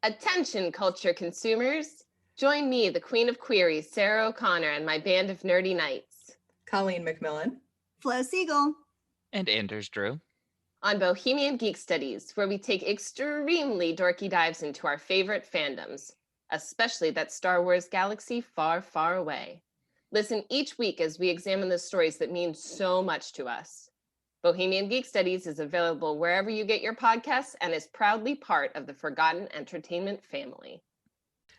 Attention, culture consumers. Join me, the Queen of Queries, Sarah O'Connor, and my band of nerdy knights. Colleen McMillan. Flo Siegel. And Anders Drew. On Bohemian Geek Studies, where we take extremely dorky dives into our favorite fandoms, especially that Star Wars galaxy far, far away. Listen each week as we examine the stories that mean so much to us. Bohemian Geek Studies is available wherever you get your podcasts and is proudly part of the Forgotten Entertainment family.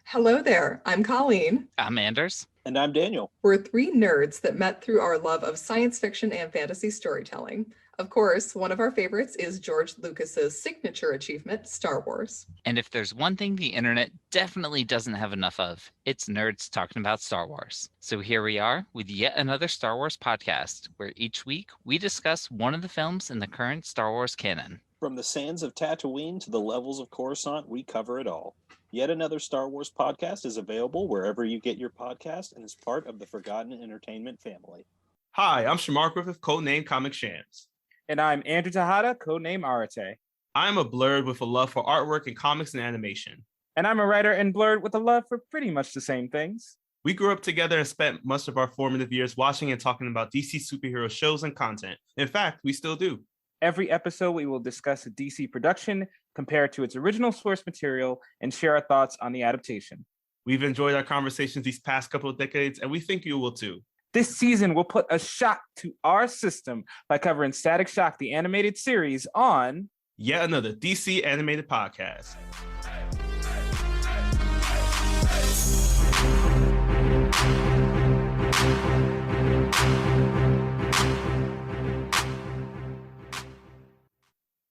Hello there, I'm Colleen. I'm Anders. And I'm Daniel. We're three nerds that met through our love of science fiction and fantasy storytelling. Of course, one of our favorites is George Lucas's signature achievement, Star Wars. And if there's one thing the internet definitely doesn't have enough of, it's nerds talking about Star Wars. So here we are with yet another Star Wars podcast, where each week we discuss one of the films in the current Star Wars canon. From the sands of Tatooine to the levels of Coruscant, we cover it all. Yet another Star Wars podcast is available wherever you get your podcast and is part of the Forgotten Entertainment family. Hi, I'm Shamar Griffith, codename Comic Shams. And I'm Andrew Tejada, codename Arate. I'm a blurred with a love for artwork and comics and animation. And I'm a writer and blurred with a love for pretty much the same things. We grew up together and spent much of our formative years watching and talking about DC superhero shows and content. In fact, we still do. Every episode, we will discuss a DC production, compare it to its original source material, and share our thoughts on the adaptation. We've enjoyed our conversations these past couple of decades, and we think you will too. This season, we'll put a shock to our system by covering Static Shock, the animated series, on yet another DC animated podcast.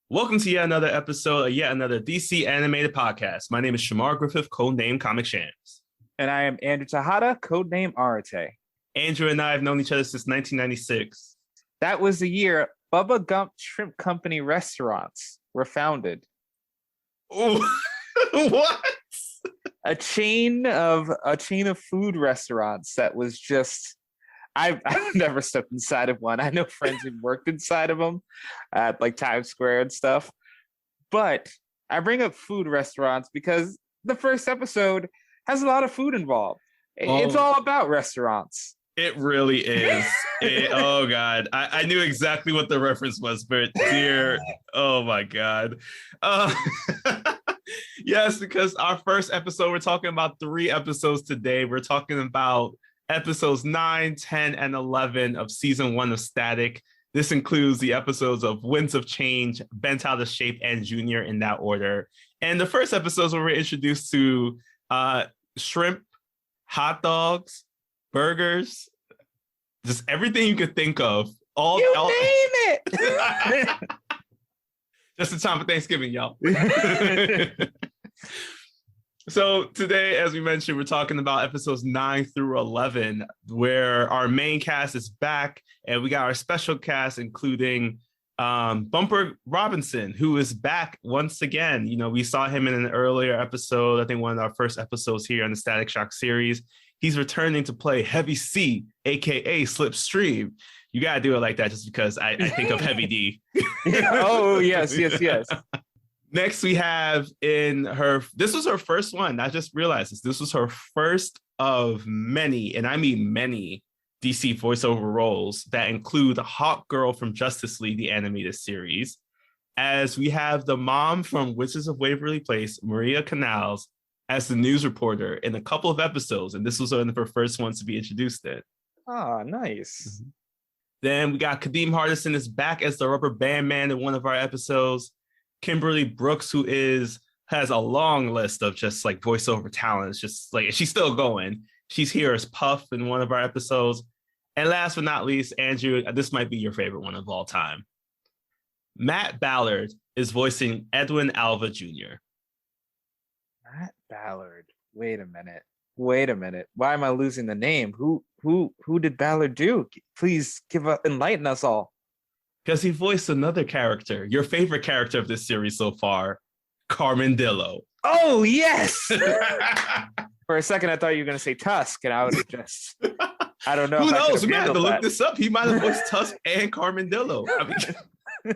Welcome to yet another episode of yet another DC animated podcast. My name is Shamar Griffith, codename Comic Shams. And I am Andrew Tejada, codename Arate. Andrew and I have known each other since 1996. That was the year Bubba Gump Shrimp Company restaurants were founded. Oh, what? A chain of food restaurants that was just. I've never stepped inside of one. I know friends who worked inside of them at like Times Square and stuff. But I bring up food restaurants because the first episode has a lot of food involved. It's all about restaurants. It really is. Oh, God. I knew exactly what the reference was, but dear, oh, my God. Yes, because our first episode, we're talking about 3 episodes today. We're talking about episodes 9, 10, and 11 of season 1 of Static. This includes the episodes of Winds of Change, Bent Out of Shape, and Junior in that order. And the first episodes where we're introduced to shrimp, hot dogs, burgers, just everything you could think of. All name it! Just in time for Thanksgiving, y'all. So today, as we mentioned, we're talking about episodes 9 through 11, where our main cast is back, and we got our special cast, including Bumper Robinson, who is back once again. You know, we saw him in an earlier episode, I think one of our first episodes here on the Static Shock series. He's returning to play Heavy C, aka Slipstream. You gotta do it like that just because I think of Heavy D. Oh, yes. Next, we have this was her first one. I just realized this was her first of many, and I mean many, DC voiceover roles that include Hawk Girl from Justice League, the animated series, as we have the mom from Witches of Waverly Place, Maria Canals, as the news reporter in a couple of episodes, and this was one of her first ones to be introduced in. Oh, nice. Mm-hmm. Then we got Kadeem Hardison is back as the Rubber Band Man in one of our episodes. Kimberly Brooks, who has a long list of just like voiceover talents, just like she's still going. She's here as Puff in one of our episodes. And last but not least, Andrew, this might be your favorite one of all time. Matt Ballard is voicing Edwin Alva Jr. Matt Ballard. Wait a minute. Why am I losing the name? Who did Ballard do? Please enlighten us all. Because he voiced another character, your favorite character of this series so far, Carmen Dillo. Oh, yes! For a second, I thought you were going to say Tusk, and I would have just... I don't know. Who knows? We might have to look this up. He might have voiced Tusk and Carmen Dillo. I mean,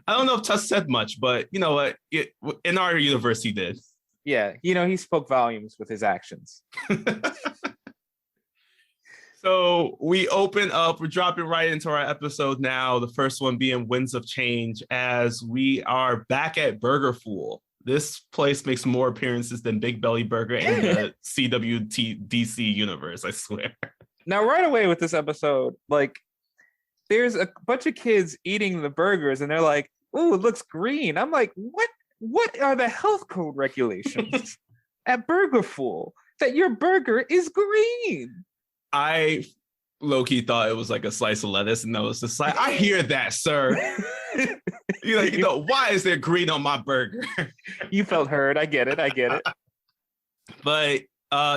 I don't know if Tusk said much, but you know what? In our universe, he did. Yeah, he spoke volumes with his actions. So we open up, we're dropping right into our episode now, the first one being Winds of Change, as we are back at Burger Fool. This place makes more appearances than Big Belly Burger in the CWTDC universe, I swear. Now, right away with this episode, like, there's a bunch of kids eating the burgers, and they're like, "Ooh, it looks green." I'm like, what are the health code regulations at Burger Fool that your burger is green? I low-key thought it was like a slice of lettuce, and I was just like, I hear that, sir. You're like, why is there green on my burger? You felt heard. I get it. But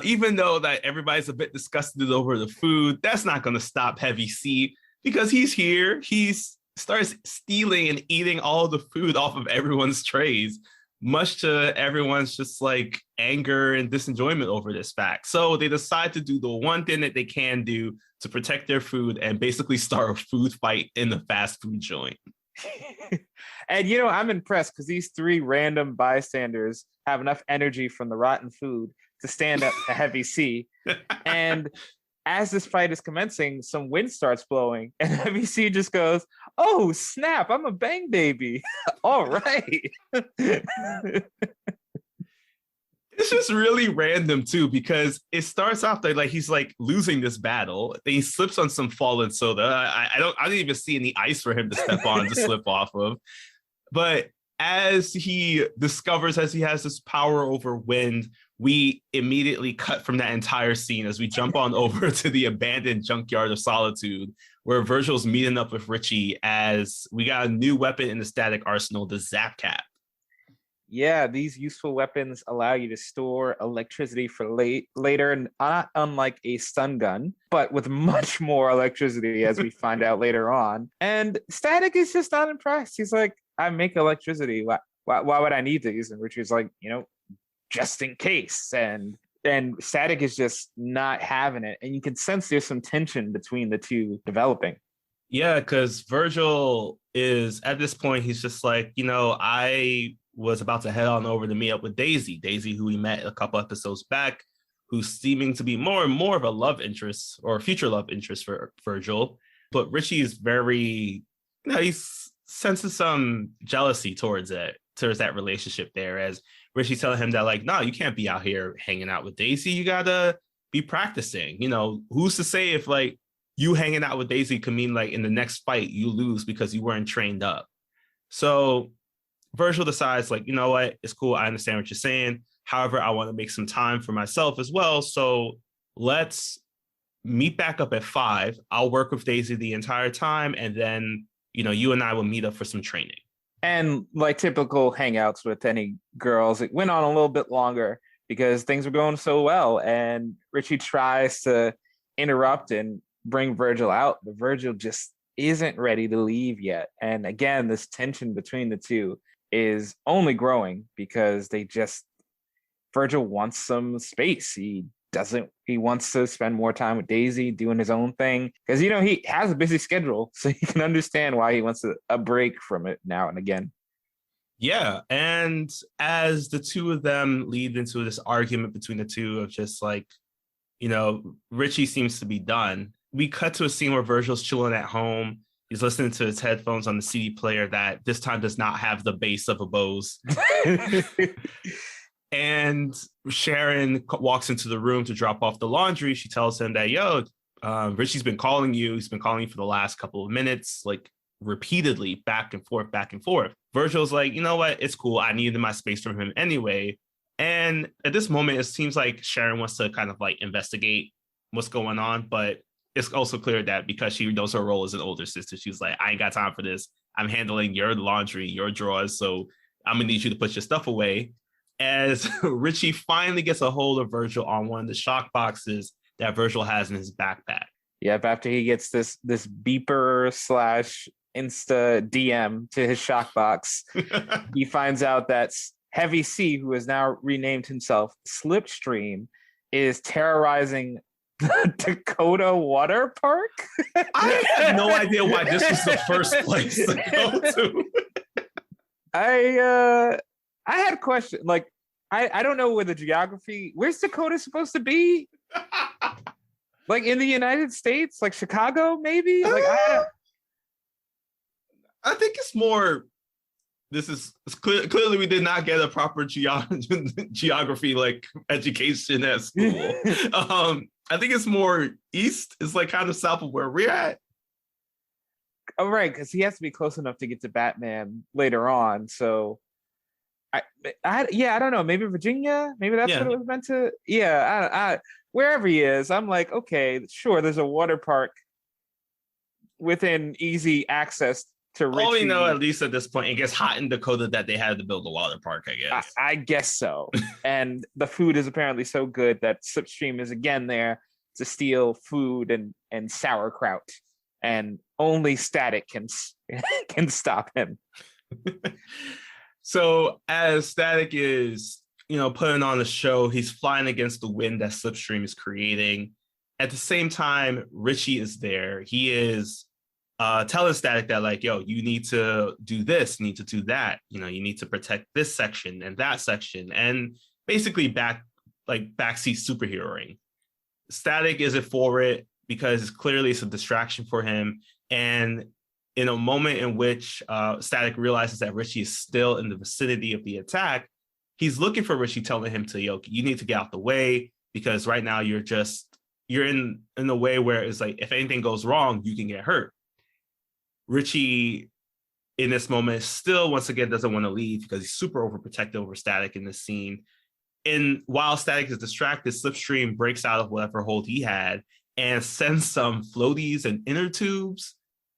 even though that everybody's a bit disgusted over the food, that's not going to stop Heavy C, because he's here. He starts stealing and eating all the food off of everyone's trays, much to everyone's just like anger and disenjoyment over this fact. So they decide to do the one thing that they can do to protect their food and basically start a food fight in the fast food joint. And I'm impressed because these three random bystanders have enough energy from the rotten food to stand up to Heavy C. And as this fight is commencing, some wind starts blowing, and Heavy C just goes, "Oh snap! I'm a bang baby." All right. It's just really random too, because it starts off like he's like losing this battle. Then he slips on some fallen soda. I didn't even see any ice for him to step on to slip off of. But as he discovers, as he has this power over wind, we immediately cut from that entire scene as we jump on over to the abandoned junkyard of Solitude, where Virgil's meeting up with Richie as we got a new weapon in the static arsenal, the Zap Cap. Yeah, these useful weapons allow you to store electricity for later, not unlike a stun gun, but with much more electricity, as we find out later on. And Static is just not impressed. He's like, "I make electricity. Why would I need these?" And Richard's like, just in case. And Static is just not having it. And you can sense there's some tension between the two developing. Yeah, because Virgil is, at this point, he's just like, I was about to head on over to meet up with Daisy, who we met a couple episodes back, who's seeming to be more and more of a love interest or future love interest for Virgil. But Richie is very, he senses some jealousy towards that relationship there, as Richie's telling him that, like, no, you can't be out here hanging out with Daisy. You gotta be practicing. Who's to say if like you hanging out with Daisy could mean like in the next fight you lose because you weren't trained up. So Virgil decides, like, you know what, it's cool. I understand what you're saying. However, I want to make some time for myself as well. So let's meet back up at 5. I'll work with Daisy the entire time. And then, you and I will meet up for some training. And like typical hangouts with any girls, it went on a little bit longer because things were going so well. And Richie tries to interrupt and bring Virgil out, but Virgil just isn't ready to leave yet. And again, this tension between the two is only growing because Virgil wants some space. He wants to spend more time with Daisy doing his own thing because, he has a busy schedule, so you can understand why he wants a break from it now and again. Yeah. And as the two of them lead into this argument between the two of just like, Richie seems to be done. We cut to a scene where Virgil's chilling at home. He's listening to his headphones on the CD player that this time does not have the bass of a Bose. And Sharon walks into the room to drop off the laundry. She tells him that, Richie's been calling you. He's been calling you for the last couple of minutes, like repeatedly, back and forth, back and forth. Virgil's like, you know what? It's cool. I needed my space from him anyway. And at this moment, it seems like Sharon wants to kind of like investigate what's going on, but it's also clear that because she knows her role as an older sister, she's like, I ain't got time for this. I'm handling your laundry, your drawers, so I'm gonna need you to put your stuff away. As Richie finally gets a hold of Virgil on one of the shock boxes that Virgil has in his backpack. Yep, after he gets this beeper / Insta DM to his shock box, he finds out that Heavy C, who has now renamed himself Slipstream, is terrorizing the Dakota water park. I had no idea why this was the first place to go to. I had a question. Like, I don't know where the geography. Where's Dakota supposed to be? Like in the United States, like Chicago, maybe. Like I think it's more. Clearly we did not get a proper geography like education at school. I think it's more east. It's like kind of south of where we're at. Oh, right, because he has to be close enough to get to Batman later on. So, I don't know. Maybe Virginia. Maybe that's what it was meant to. Yeah, I wherever he is, I'm like, okay, sure. There's a water park within easy access to Richie. All we know, at least at this point, it gets hot in Dakota that they had to build a water park, I guess. I guess so. And the food is apparently so good that Slipstream is again there to steal food and sauerkraut. And only Static can stop him. So as Static is, putting on the show, he's flying against the wind that Slipstream is creating. At the same time, Richie is there. He is telling Static that, like, yo, you need to do this, you need to do that. You need to protect this section and that section, and basically backseat superheroing. Static isn't for it because clearly it's a distraction for him. And in a moment in which Static realizes that Richie is still in the vicinity of the attack, he's looking for Richie, telling him to, you need to get out the way, because right now you're in a way where it's like, if anything goes wrong, you can get hurt. Richie, in this moment, still once again doesn't want to leave because he's super overprotective over Static in this scene. And while Static is distracted, Slipstream breaks out of whatever hold he had and sends some floaties and inner tubes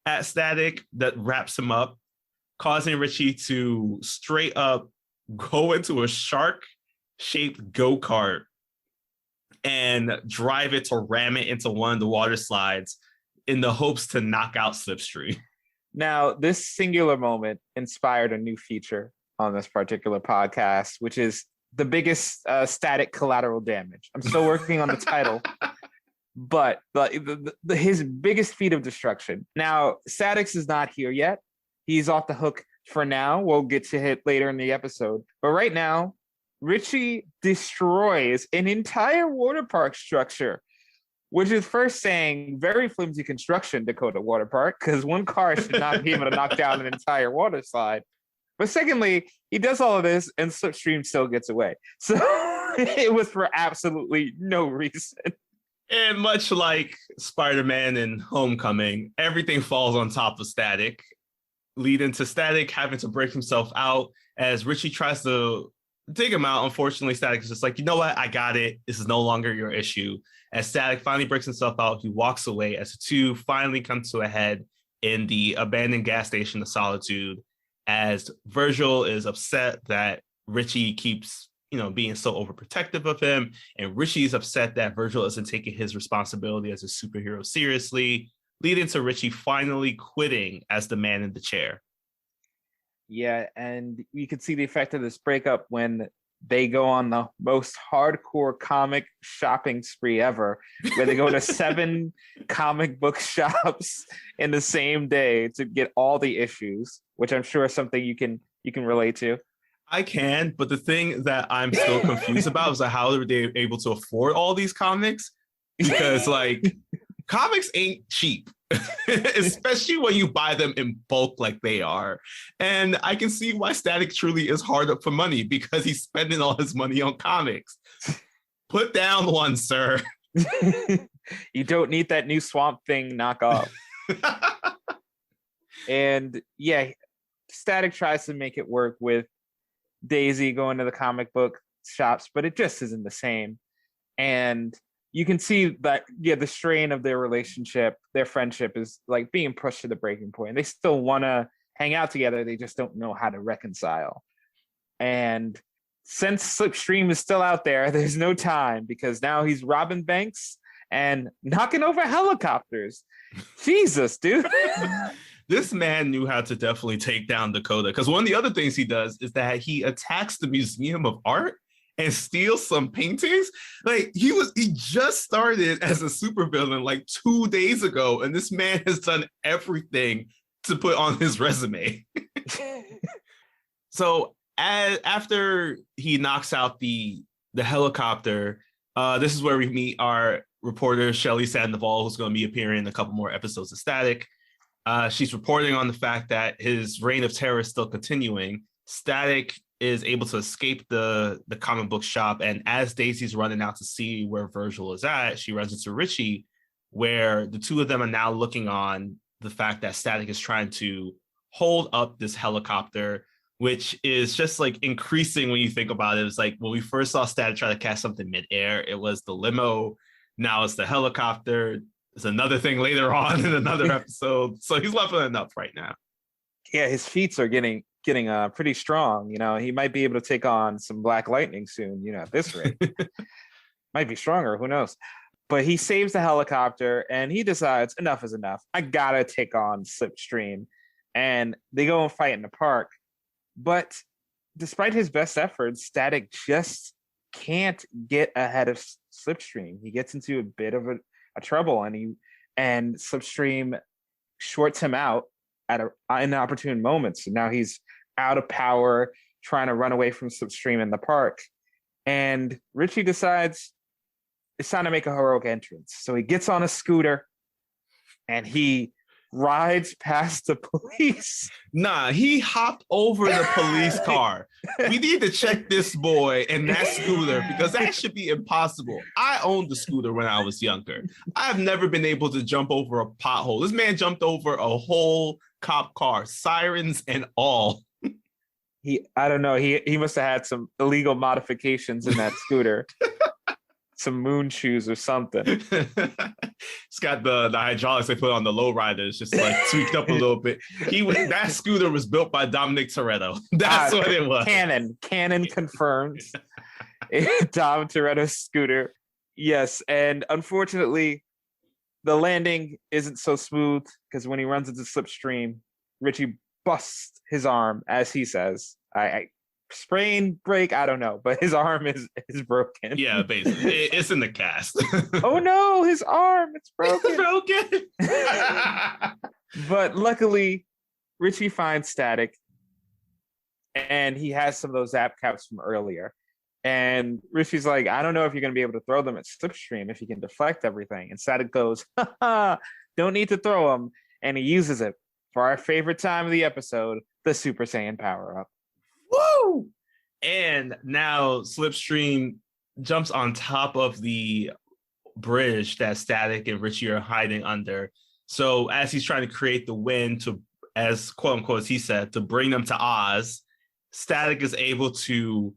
at Static that wraps him up, causing Richie to straight up go into a shark-shaped go-kart and drive it to ram it into one of the water slides in the hopes to knock out Slipstream. Now, this singular moment inspired a new feature on this particular podcast, which is the biggest Static collateral damage. I'm still working on the title, but his biggest feat of destruction. Now, Static is not here yet. He's off the hook for now. We'll get to it later in the episode. But right now, Richie destroys an entire water park structure, which is first saying very flimsy construction, Dakota Water Park, because one car should not be able to knock down an entire water slide. But secondly, he does all of this and Slipstream still gets away. So it was for absolutely no reason. And much like Spider-Man in Homecoming, everything falls on top of Static, leading to Static having to break himself out as Richie tries to dig him out. Unfortunately, Static is just like, you know what? I got it. This is no longer your issue. As Static finally breaks himself out, he walks away as the two finally come to a head in the abandoned gas station of Solitude, as Virgil is upset that Richie keeps, being so overprotective of him. And Richie's upset that Virgil isn't taking his responsibility as a superhero seriously, leading to Richie finally quitting as the man in the chair. Yeah, and you can see the effect of this breakup when they go on the most hardcore comic shopping spree ever, where they go to 7 comic book shops in the same day to get all the issues, which I'm sure is something you can relate to. I can, but the thing that I'm still confused about is how were they able to afford all these comics? Because comics ain't cheap, especially when you buy them in bulk like they are. And I can see why Static truly is hard up for money, because he's spending all his money on comics. Put down one, sir. You don't need that new Swamp Thing knockoff. And yeah, Static tries to make it work with Daisy going to the comic book shops, but it just isn't the same. And you can see that, the strain of their relationship, their friendship is like being pushed to the breaking point. They still want to hang out together. They just don't know how to reconcile. And since Slipstream is still out there, there's no time, because now he's robbing banks and knocking over helicopters. Jesus, dude. This man knew how to definitely take down Dakota, because one of the other things he does is that he attacks the Museum of Art and steals some paintings. Like, he just started as a supervillain like 2 days ago, and this man has done everything to put on his resume. So after he knocks out the helicopter, this is where we meet our reporter Shelly Sandoval, who's going to be appearing in a couple more episodes of Static. She's reporting on the fact that his reign of terror is still continuing. Static is able to escape the comic book shop, and as Daisy's running out to see where Virgil is at, she runs into Richie, where the two of them are now looking on the fact that Static is trying to hold up this helicopter, which is just like increasing when you think about it. It's like when we first saw Static try to catch something midair, it was the limo. Now it's the helicopter. It's another thing later on in another episode. So he's leveling up right now. Yeah, his feats are getting pretty strong. You know, he might be able to take on some Black Lightning soon. You know, at this rate, might be stronger. Who knows? But he saves the helicopter and he decides enough is enough. I gotta take on Slipstream, and they go and fight in the park. But despite his best efforts, Static just can't get ahead of Slipstream. He gets into a bit of a trouble, and Slipstream shorts him out at an opportune moment. So now he's out of power, trying to run away from Slipstream in the park. And Richie decides it's time to make a heroic entrance. So he gets on a scooter and he rides past the police. Nah, he hopped over the police car. We need to check this boy and that scooter because that should be impossible. I owned the scooter when I was younger. I've never been able to jump over a pothole. This man jumped over a whole cop car, sirens and all. I don't know. He must have had some illegal modifications in that scooter. Some moon shoes or something. It's got the hydraulics they put on the lowriders, just like tweaked up a little bit. That scooter was built by Dominic Toretto. That's what it was. Canon confirms. Dom Toretto's scooter. Yes, and unfortunately, the landing isn't so smooth because when he runs into Slipstream, Richie busts his arm, as he says. I sprain, break, I don't know, but his arm is broken. Yeah, basically. It's in the cast. Oh no, his arm, it's broken. Broken. But luckily, Richie finds Static, and he has some of those zap caps from earlier. And Richie's like, I don't know if you're going to be able to throw them at Slipstream if you can deflect everything. And Static goes, don't need to throw them. And he uses it for our favorite time of the episode, the Super Saiyan power-up. Woo! And now Slipstream jumps on top of the bridge that Static and Richie are hiding under. So as he's trying to create the wind to, as quote unquote, as he said, to bring them to Oz, Static is able to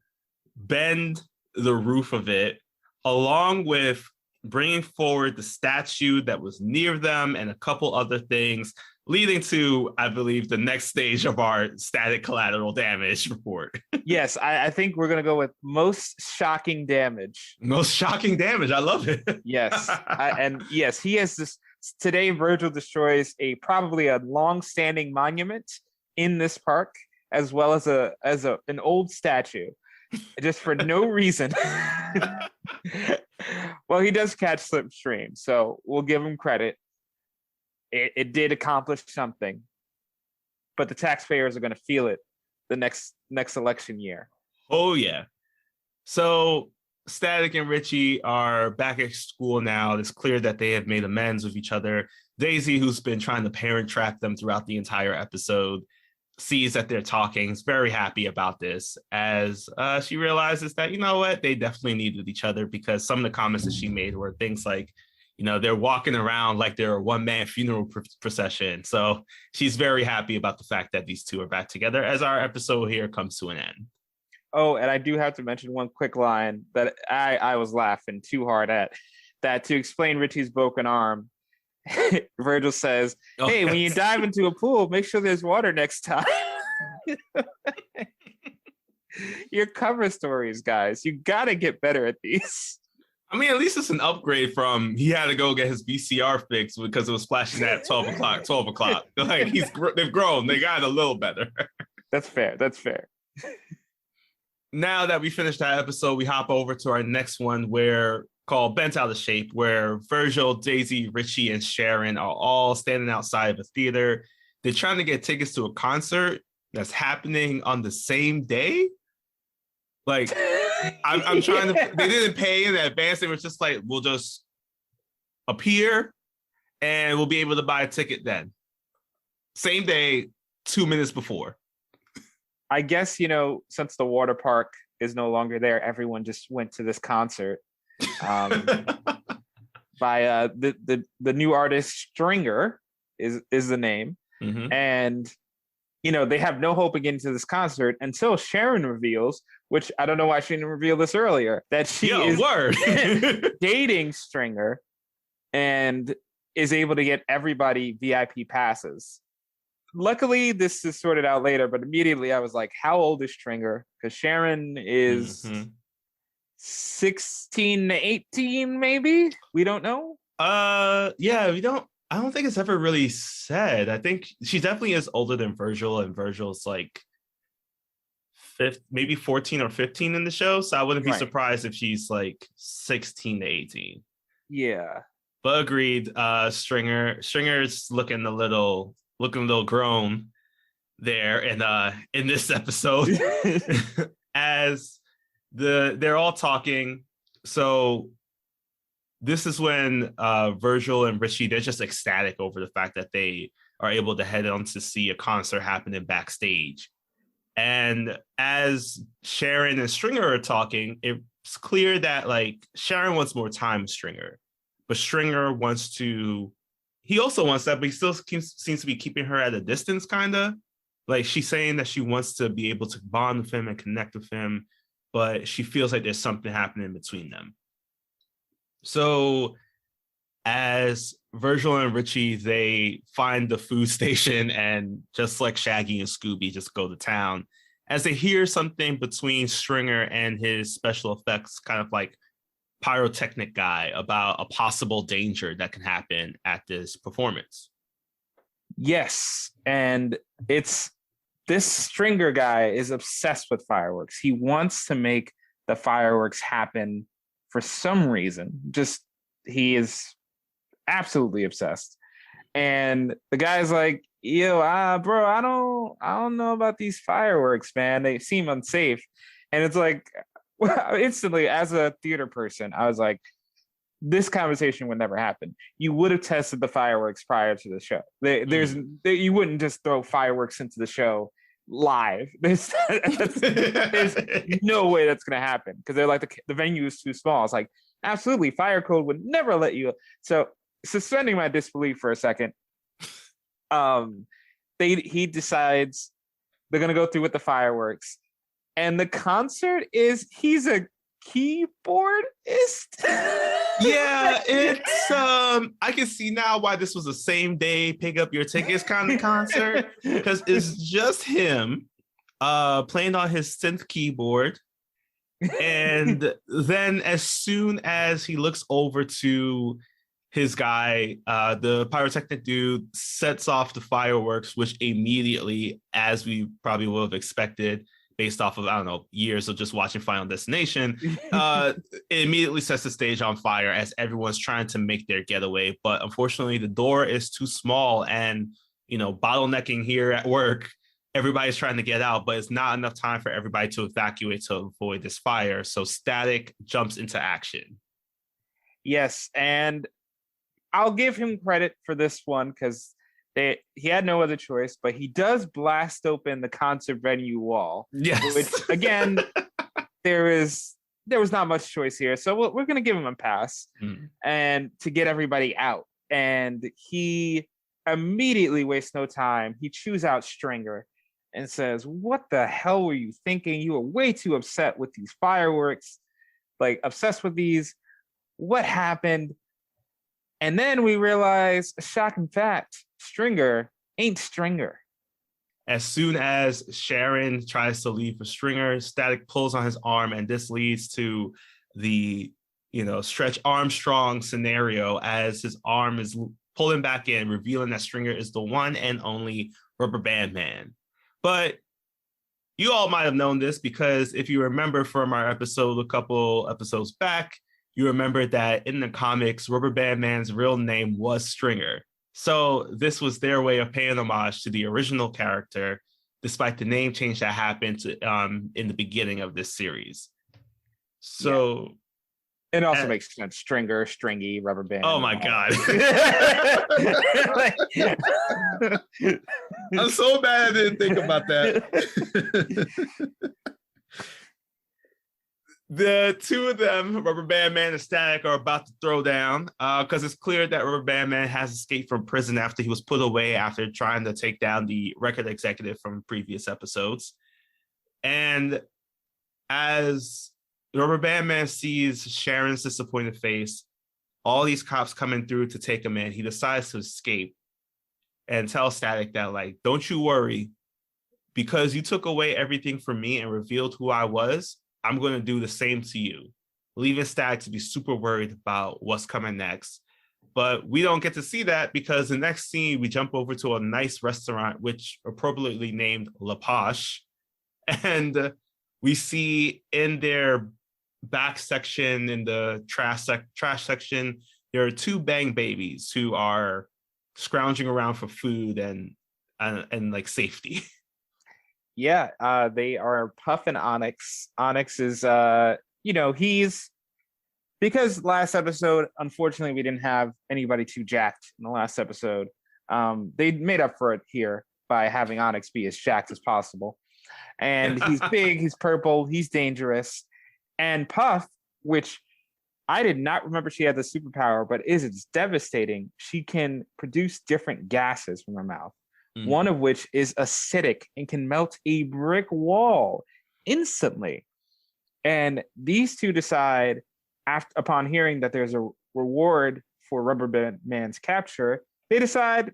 bend the roof of it, along with bringing forward the statue that was near them and a couple other things, leading to, I believe, the next stage of our Static collateral damage report. Yes, I think we're going to go with most shocking damage. Most shocking damage. I love it. Yes. And yes, he has this. Today, Virgil destroys probably a long-standing monument in this park, as well as an old statue, just for no reason. Well, he does catch Slipstream, so we'll give him credit. It did accomplish something, but the taxpayers are going to feel it the next election year. Oh yeah. So Static and Richie are back at school now. It's clear that they have made amends with each other. Daisy, who's been trying to parent trap them throughout the entire episode, sees that they're talking, is very happy about this as she realizes that, you know what, they definitely needed each other, because some of the comments that she made were things like, you know, they're walking around like they're a one-man funeral procession. So she's very happy about the fact that these two are back together as our episode here comes to an end. Oh, and I do have to mention one quick line that I was laughing too hard at, that to explain Richie's broken arm, Virgil says, hey, when you dive into a pool, make sure there's water next time. Your cover stories, guys. You got to get better at these. I mean, at least it's an upgrade from he had to go get his VCR fixed because it was flashing at 12 o'clock. Like they've grown. They got a little better. That's fair. Now that we finished that episode, we hop over to our next one called Bent Out of Shape, where Virgil, Daisy, Richie, and Sharon are all standing outside of a theater. They're trying to get tickets to a concert that's happening on the same day. Like, I'm trying to. They didn't pay in advance. They were just like, we'll just appear, and we'll be able to buy a ticket then. Same day, 2 minutes before. I guess, since the water park is no longer there, everyone just went to this concert by the new artist Stringer is the name. Mm-hmm. And they have no hope of getting to this concert until Sharon reveals, which I don't know why she didn't reveal this earlier, that she is dating Stringer and is able to get everybody VIP passes. Luckily, this is sorted out later, but immediately I was like, how old is Stringer? Because Sharon is 16 to 18, maybe? We don't know. Yeah, we don't. I don't think it's ever really said. I think she definitely is older than Virgil, and Virgil's like maybe 14 or 15 in the show. So I wouldn't be surprised if she's like 16 to 18. Yeah. But agreed. Stringer's looking a little grown there in this episode as they're all talking. So this is when Virgil and Richie, they're just ecstatic over the fact that they are able to head on to see a concert happening backstage. And as Sharon and Stringer are talking, it's clear that like Sharon wants more time with Stringer, but Stringer he also wants that, but he still seems to be keeping her at a distance, kind of. Like she's saying that she wants to be able to bond with him and connect with him, but she feels like there's something happening between them. So as Virgil and Richie, they find the food station and just like Shaggy and Scooby just go to town as they hear something between Stringer and his special effects kind of like pyrotechnic guy about a possible danger that can happen at this performance. Yes, and this Stringer guy is obsessed with fireworks. He wants to make the fireworks happen for some reason. Just he is absolutely obsessed. And the guy's like, yo, bro, I don't know about these fireworks, man. They seem unsafe. And it's like, instantly, as a theater person, I was like, this conversation would never happen. You would have tested the fireworks prior to the show. You wouldn't just throw fireworks into the show live. There's no way that's going to happen because they're like the venue is too small. It's like, absolutely, fire code would never let you. So suspending my disbelief for a second, he decides they're going to go through with the fireworks. And the concert he's a keyboardist. Yeah, it's I can see now why this was the same day pick up your tickets kind of concert, because it's just him playing on his synth keyboard. And then as soon as he looks over to his guy, the pyrotechnic dude sets off the fireworks, which immediately, as we probably would have expected, based off of, I don't know, years of just watching Final Destination, it immediately sets the stage on fire as everyone's trying to make their getaway. But unfortunately, the door is too small and, bottlenecking here at work, everybody's trying to get out, but it's not enough time for everybody to evacuate to avoid this fire. So Static jumps into action. Yes, and I'll give him credit for this one because he had no other choice, but he does blast open the concert venue wall. Yes. Which, again, there was not much choice here. So we're going to give him a pass and to get everybody out. And he immediately wastes no time. He chews out Stringer and says, what the hell were you thinking? You were way too upset with these fireworks, like obsessed with these. What happened? And then we realize a shocking fact. Stringer ain't Stringer. As soon as Sharon tries to leave for Stringer, Static pulls on his arm, and this leads to the, Stretch Armstrong scenario as his arm is pulling back in, revealing that Stringer is the one and only Rubber Band Man. But you all might have known this because if you remember from our episode a couple episodes back, you remember that in the comics, Rubber Band Man's real name was Stringer. So this was their way of paying homage to the original character despite the name change that happened in the beginning of this series. So it also makes sense. Stringer, stringy, rubber band. Oh my God. I'm so bad I didn't think about that. The two of them, Rubber Band Man and Static, are about to throw down because it's clear that Rubber Band Man has escaped from prison after he was put away after trying to take down the record executive from previous episodes. And as Rubber Band Man sees Sharon's disappointed face, all these cops coming through to take him in, he decides to escape and tell Static that, like, don't you worry, because you took away everything from me and revealed who I was, I'm going to do the same to you, leaving Static to be super worried about what's coming next. But we don't get to see that because the next scene, we jump over to a nice restaurant, which appropriately named La Poche. And we see in their back section, in the trash section, there are two bang babies who are scrounging around for food and like safety. Yeah, they are Puff and Onyx. Onyx is, he's, because last episode, unfortunately, we didn't have anybody too jacked in the last episode. They made up for it here by having Onyx be as jacked as possible. And he's big, he's purple, he's dangerous. And Puff, which I did not remember she had the superpower, but it's devastating. She can produce different gases from her mouth. One of which is acidic and can melt a brick wall instantly. And these two decide, upon hearing that there's a reward for Rubber Man's capture, they decide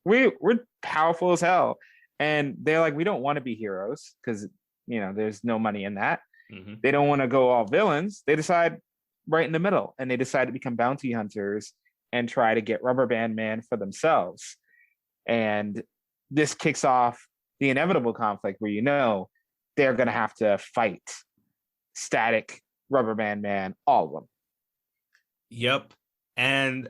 we're powerful as hell. And they're like, we don't want to be heroes because, there's no money in that. Mm-hmm. They don't want to go all villains. They decide right in the middle, and they decide to become bounty hunters and try to get Rubber Band Man for themselves. And this kicks off the inevitable conflict where they're going to have to fight Static, Rubber Band Man, all of them. Yep. And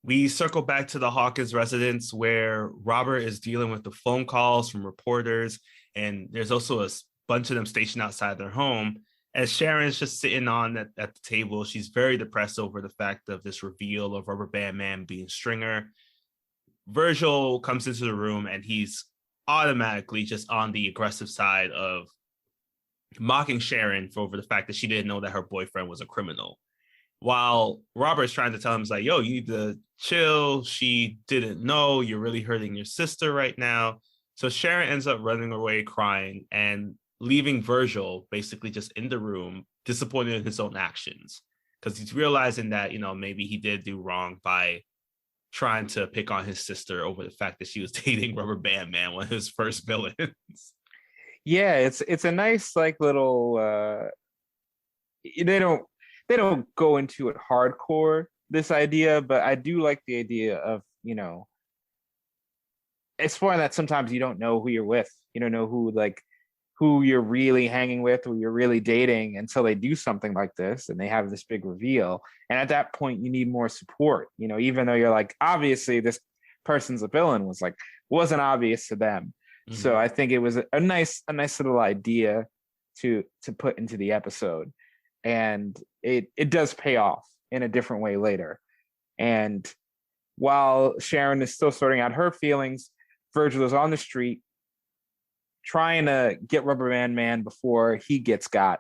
we circle back to the Hawkins residence where Robert is dealing with the phone calls from reporters. And there's also a bunch of them stationed outside their home. As Sharon's just sitting at the table, she's very depressed over the fact of this reveal of Rubber Band Man being Stringer. Virgil comes into the room and he's automatically just on the aggressive side of mocking Sharon over the fact that she didn't know that her boyfriend was a criminal. While Robert's trying to tell him, like, yo, you need to chill. She didn't know. You're really hurting your sister right now. So Sharon ends up running away crying and leaving Virgil basically just in the room, disappointed in his own actions. Because he's realizing that, maybe he did do wrong by trying to pick on his sister over the fact that she was dating Rubber Band Man, one of his first villains. Yeah, it's a nice little they don't go into it hardcore, this idea, but I do like the idea of, exploring that sometimes you don't know who you're with. You don't know who you're really hanging with, who you're really dating until they do something like this and they have this big reveal. And at that point, you need more support, even though you're like, obviously this person's a villain, wasn't obvious to them. Mm-hmm. So I think it was a nice little idea to put into the episode. And it does pay off in a different way later. And while Sharon is still sorting out her feelings, Virgil is on the street trying to get Rubber Band Man before he gets got.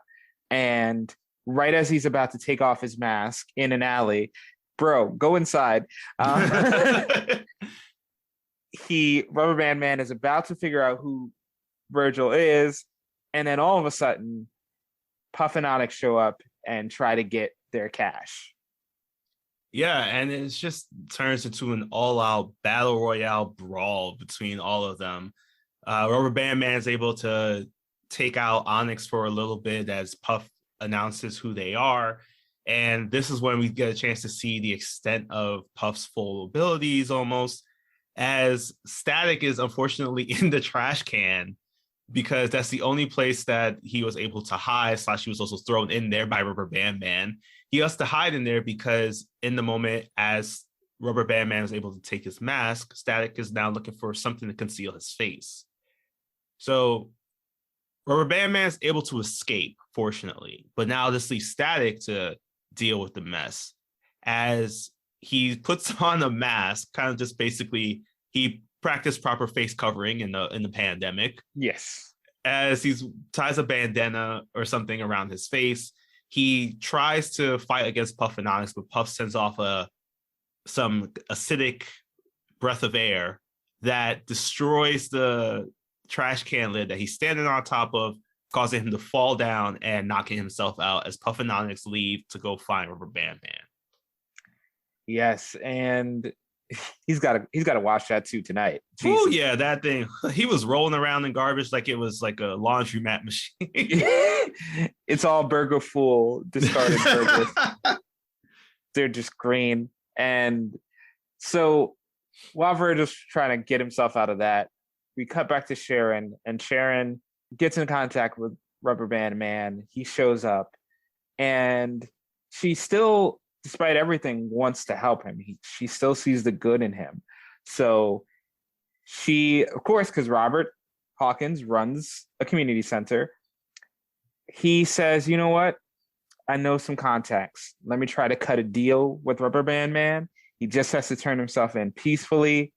And right as he's about to take off his mask in an alley, bro, go inside. Rubber Band Man is about to figure out who Virgil is. And then all of a sudden, Puff and Onyx show up and try to get their cash. Yeah, and it just turns into an all-out battle royale brawl between all of them. Rubber Band Man is able to take out Onyx for a little bit as Puff announces who they are. And this is when we get a chance to see the extent of Puff's full abilities almost, as Static is unfortunately in the trash can because that's the only place that he was able to hide, / he was also thrown in there by Rubber Band Man. He has to hide in there because in the moment as Rubber Band Man is able to take his mask, Static is now looking for something to conceal his face. So Rubber Band Man's able to escape, fortunately, but now this leaves Static to deal with the mess as he puts on a mask, kind of just basically he practiced proper face covering in the pandemic. Yes. As he ties a bandana or something around his face, he tries to fight against Puff and Onyx, but Puff sends off some acidic breath of air that destroys the trash can lid that he's standing on top of, causing him to fall down and knocking himself out as Puff and Onyx leave to go find Rubber Band Man. Yes, and he's got to watch that too tonight. Oh yeah, that thing. He was rolling around in garbage like it was like a laundromat machine. It's all burger full, discarded burgers. They're just green. And so while Virgil's trying to get himself out of that, we cut back to Sharon, and Sharon gets in contact with Rubber Band Man. He shows up, and she still, despite everything, wants to help him. She still sees the good in him. So she, of course, because Robert Hawkins runs a community center, he says, you know what? I know some contacts. Let me try to cut a deal with Rubber Band Man. He just has to turn himself in peacefully,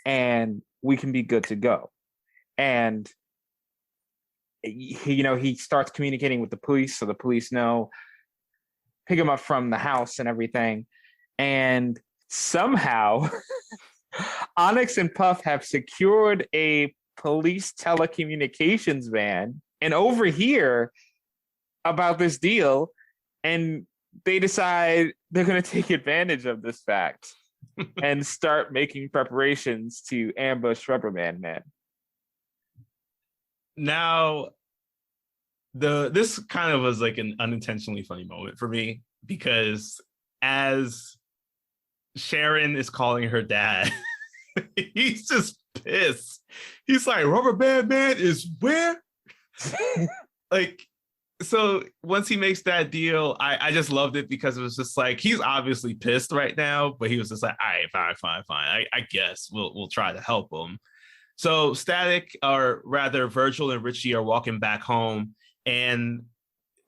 and we can be good to go. And he starts communicating with the police, so the police know, pick him up from the house and everything. And somehow Onyx and Puff have secured a police telecommunications van and overhear about this deal, and they decide they're going to take advantage of this fact and start making preparations to ambush Rubber Band Man. Now, this kind of was like an unintentionally funny moment for me, because as Sharon is calling her dad, he's just pissed. He's like, Rubber Band Man is where? Like, so once he makes that deal, I just loved it, because it was just like, he's obviously pissed right now, but he was just like, all right, fine. I guess we'll try to help him. So Static, or rather Virgil and Richie, are walking back home, and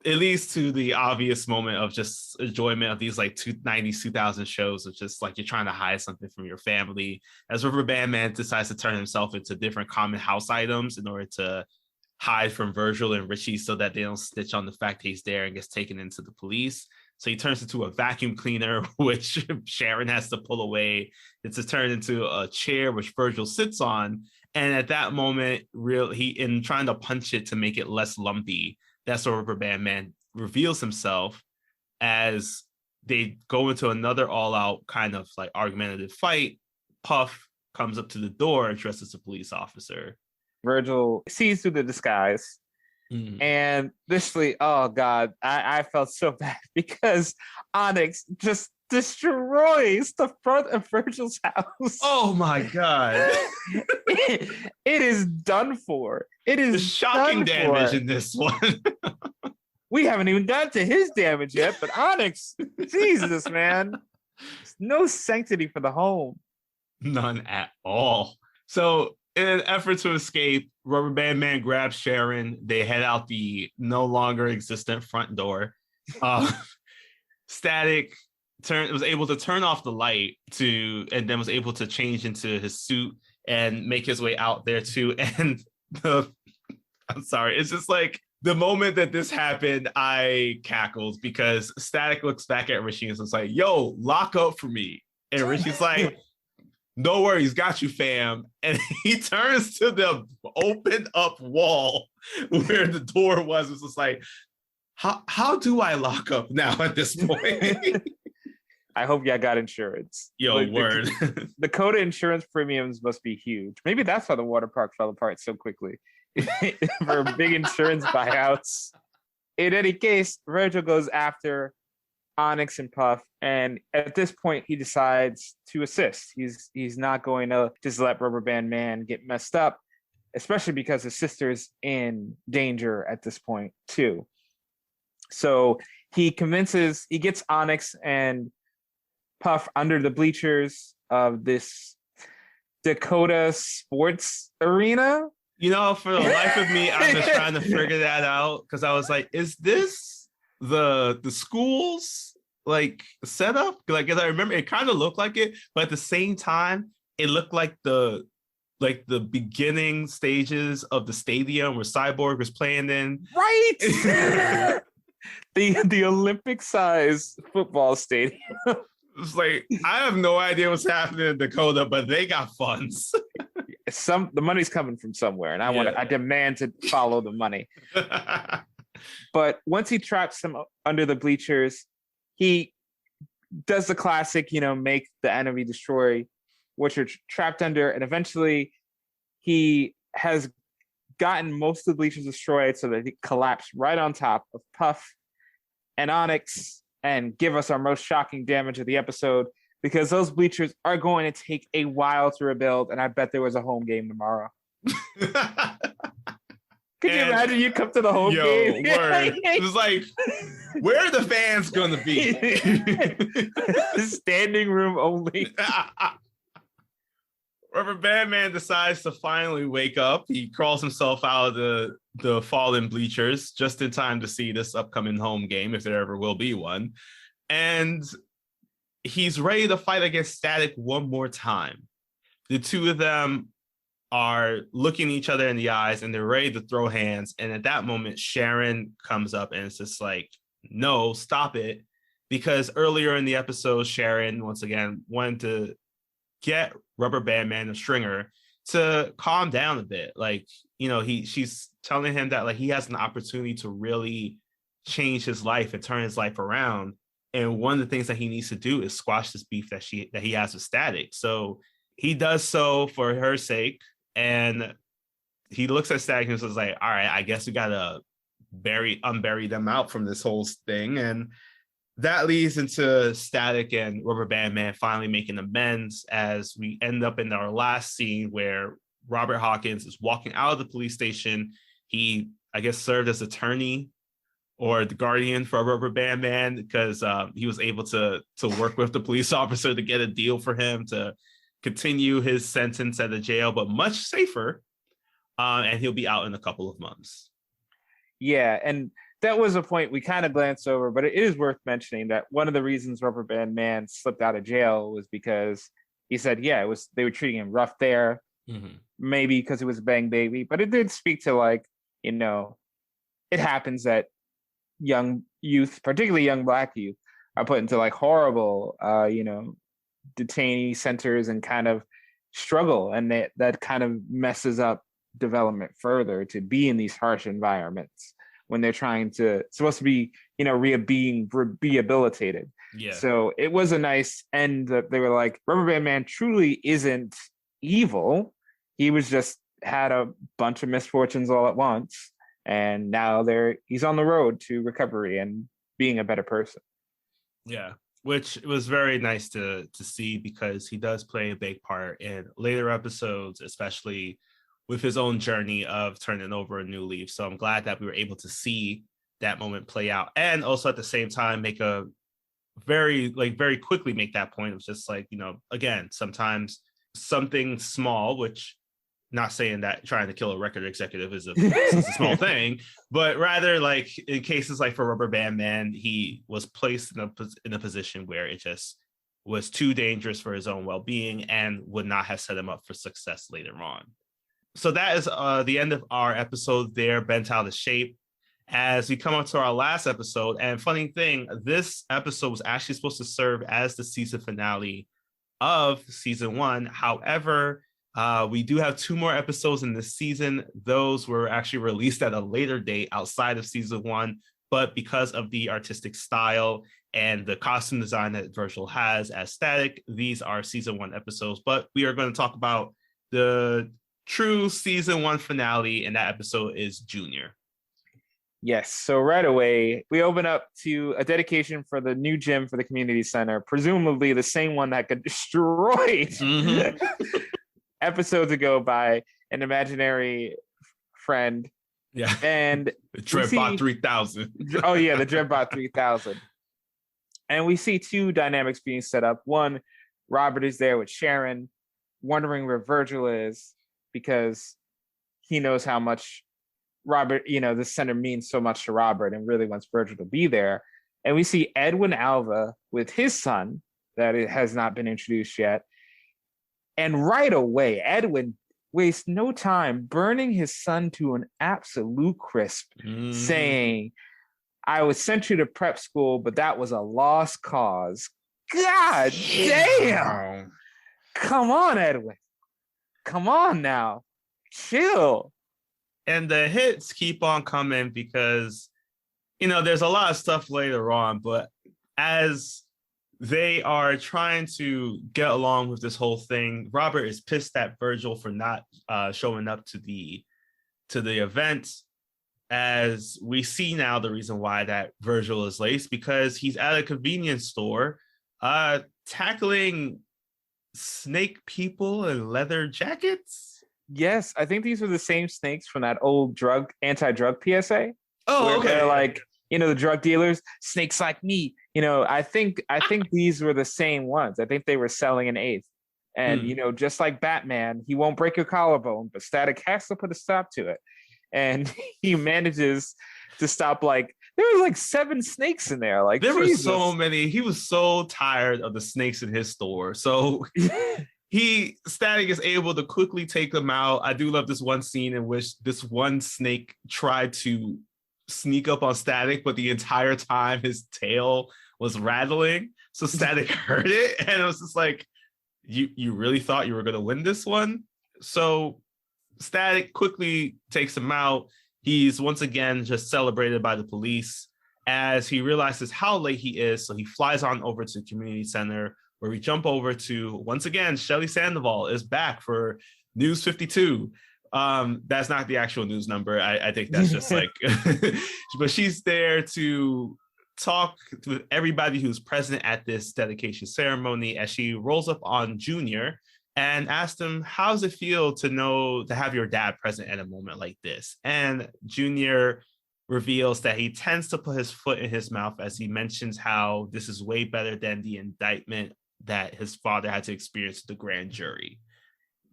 it leads to the obvious moment of just enjoyment of these like 90s, 2000 shows of just like you're trying to hide something from your family, as Rubber Band Man decides to turn himself into different common house items in order to hide from Virgil and Richie so that they don't snitch on the fact he's there and gets taken into the police. So he turns into a vacuum cleaner, which Sharon has to pull away. It's turned into a chair, which Virgil sits on. And at that moment, in trying to punch it to make it less lumpy, that's where Rubber Band Man reveals himself, as they go into another all-out kind of like argumentative fight. Puff comes up to the door and dresses a police officer. Virgil sees through the disguise. And literally, oh God, I felt so bad, because Onyx just destroys the front of Virgil's house. Oh my God. it is done for. It is There's shocking damage in this one. We haven't even gotten to his damage yet, but Onyx, Jesus, man. No sanctity for the home. None at all. So in an effort to escape, Rubber Band Man grabs Sharon. They head out the no longer existent front door. Static was able to turn off the light and then was able to change into his suit and make his way out there too. And I'm sorry, it's just like the moment that this happened, I cackled, because Static looks back at Richie and is like, yo, lock up for me. And Richie's like, no worries, got you, fam. And he turns to the opened up wall where the door was. It's just like, how do I lock up now at this point? I hope y'all got insurance. Yo, like, word. The Dakota insurance premiums must be huge. Maybe that's why the water park fell apart so quickly. For big insurance buyouts. In any case, Virgil goes after Onyx and Puff, and at this point he decides to assist. He's not going to just let Rubber Band Man get messed up, especially because his sister's in danger at this point too. So he gets Onyx and Puff under the bleachers of this Dakota sports arena. For the life of me, I've been trying to figure that out because I was like, is this the school's like setup? Like, as I remember, it kind of looked like it, but at the same time, it looked like the beginning stages of the stadium where Cyborg was playing in. Right. the Olympic size football stadium. It's like, I have no idea what's happening in Dakota, but they got funds. The money's coming from somewhere, and I demand to follow the money. But once he traps them under the bleachers, he does the classic, make the enemy destroy what you're trapped under, and eventually he has gotten most of the bleachers destroyed so that he collapsed right on top of Puff and Onyx and give us our most shocking damage of the episode, because those bleachers are going to take a while to rebuild, and I bet there was a home game tomorrow. Could you imagine you come to the home game? Word. It was like, where are the fans going to be? Standing room only. Rubber Band Man decides to finally wake up. He crawls himself out of the fallen bleachers just in time to see this upcoming home game, if there ever will be one. And he's ready to fight against Static one more time. The two of them are looking each other in the eyes and they're ready to throw hands. And at that moment, Sharon comes up and it's just like, no, stop it. Because earlier in the episode, Sharon, once again, wanted to get Rubber Band Man and Stringer to calm down a bit. Like, she's telling him that like he has an opportunity to really change his life and turn his life around. And one of the things that he needs to do is squash this beef that he has with Static. So he does so for her sake. And he looks at Static and says like, all right, I guess we gotta unbury them out from this whole thing. And that leads into Static and Rubber Band Man finally making amends as we end up in our last scene where Robert Hawkins is walking out of the police station. He, I guess, served as attorney or the guardian for Rubber Band Man because he was able to work with the police officer to get a deal for him to continue his sentence at the jail, but much safer. And he'll be out in a couple of months. Yeah, and that was a point we kind of glanced over, but it is worth mentioning that one of the reasons Rubber Band Man slipped out of jail was because he said, they were treating him rough there, maybe because he was a bang baby, but it did speak to like, it happens that young youth, particularly young Black youth, are put into like horrible, detainee centers and kind of struggle, and that kind of messes up development further to be in these harsh environments when they're supposed to be, being rehabilitated. Yeah. So it was a nice end that they were like, Rubber Band Man truly isn't evil. He was just had a bunch of misfortunes all at once. And now he's on the road to recovery and being a better person. Yeah, which was very nice to see because he does play a big part in later episodes, especially with his own journey of turning over a new leaf. So I'm glad that we were able to see that moment play out, and also at the same time make a very quickly make that point. It was just like, again, sometimes something small, which not saying that trying to kill a record executive is a small thing, but rather like in cases like for Rubber Band Man, he was placed in a position where it just was too dangerous for his own well-being and would not have set him up for success later on. So that is the end of our episode there, Bent Out of Shape. As we come up to our last episode, and funny thing, this episode was actually supposed to serve as the season finale of season 1. However, we do have 2 more episodes in this season. Those were actually released at a later date outside of season 1, but because of the artistic style and the costume design that Virgil has as Static, these are season 1 episodes. But we are going to talk about the true season 1 finale, and that episode is Junior. Yes. So right away, we open up to a dedication for the new gym for the community center, presumably the same one that got destroyed episodes ago by an imaginary friend. Yeah. And the Dreadbot 3000. Oh, yeah, the Dreadbot 3000. And we see 2 dynamics being set up. One, Robert is there with Sharon, wondering where Virgil is because he knows how much Robert, the center means so much to Robert and really wants Virgil to be there. And we see Edwin Alva with his son that it has not been introduced yet. And right away, Edwin wastes no time burning his son to an absolute crisp, saying, I was sent you to prep school, but that was a lost cause. God damn. Come on, Edwin. Come on now. Chill. And the hits keep on coming because, there's a lot of stuff later on, but as they are trying to get along with this whole thing, Robert is pissed at Virgil for not showing up to the event. As we see now, the reason why that Virgil is late, because he's at a convenience store tackling snake people in leather jackets. Yes, I think these were the same snakes from that old anti-drug PSA. Oh, okay. They're like, the drug dealers, snakes like me. I think these were the same ones. I think they were selling an eighth. And, just like Batman, he won't break your collarbone, but Static has to put a stop to it. And he manages to stop there was 7 snakes in there. There were so many. He was so tired of the snakes in his store. So Static is able to quickly take them out. I do love this one scene in which this one snake tried to sneak up on Static, but the entire time his tail was rattling. So Static heard it, and it was just like, you really thought you were going to win this one? So Static quickly takes him out. He's once again just celebrated by the police as he realizes how late he is. So he flies on over to the community center, where we jump over to, once again, Shelley Sandoval is back for News 52. That's not the actual news number. I think that's just but she's there to talk to everybody who's present at this dedication ceremony as she rolls up on Junior and asks him, how does it feel to have your dad present at a moment like this? And Junior reveals that he tends to put his foot in his mouth as he mentions how this is way better than the indictment that his father had to experience with the grand jury,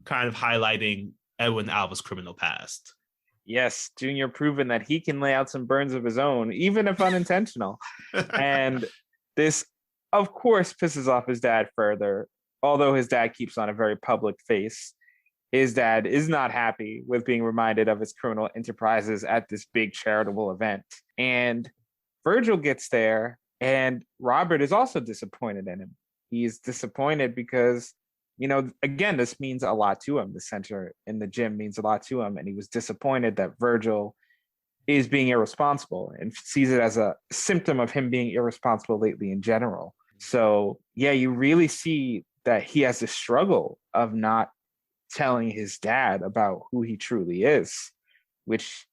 kind of highlighting Edwin Alva's criminal past. Yes, Junior proven that he can lay out some burns of his own, even if unintentional. And this, of course, pisses off his dad further. Although his dad keeps on a very public face, his dad is not happy with being reminded of his criminal enterprises at this big charitable event. And Virgil gets there, and Robert is also disappointed in him. He's disappointed because, again, this means a lot to him. The center in the gym means a lot to him. And he was disappointed that Virgil is being irresponsible and sees it as a symptom of him being irresponsible lately in general. So, yeah, you really see that he has a struggle of not telling his dad about who he truly is, which,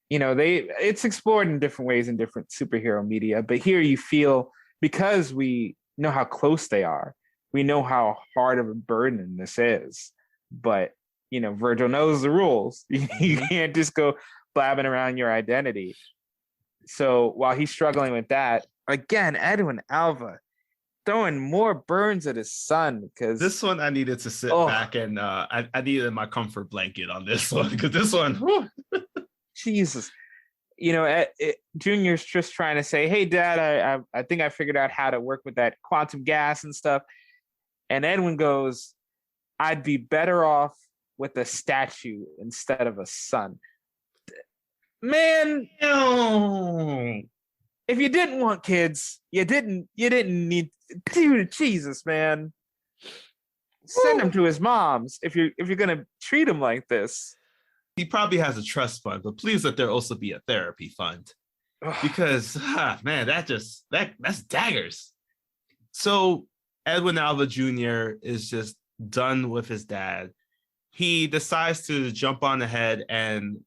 it's explored in different ways in different superhero media. But here you feel, because we know how close they are, we know how hard of a burden this is. But, Virgil knows the rules. You can't just go blabbing around your identity. So while he's struggling with that, again, Edwin Alva throwing more burns at his son, because this one I needed to sit back and I needed my comfort blanket on this one, because this one, Jesus. Junior's just trying to say, hey, Dad, I think I figured out how to work with that quantum gas and stuff. And Edwin goes, I'd be better off with a statue instead of a son. Man, if you didn't want kids, you didn't need, dude, Jesus, man. Send him to his mom's if you're gonna treat him like this. He probably has a trust fund, but please let there also be a therapy fund, because man, that's daggers. So Edwin Alva Jr. is just done with his dad. He decides to jump on ahead and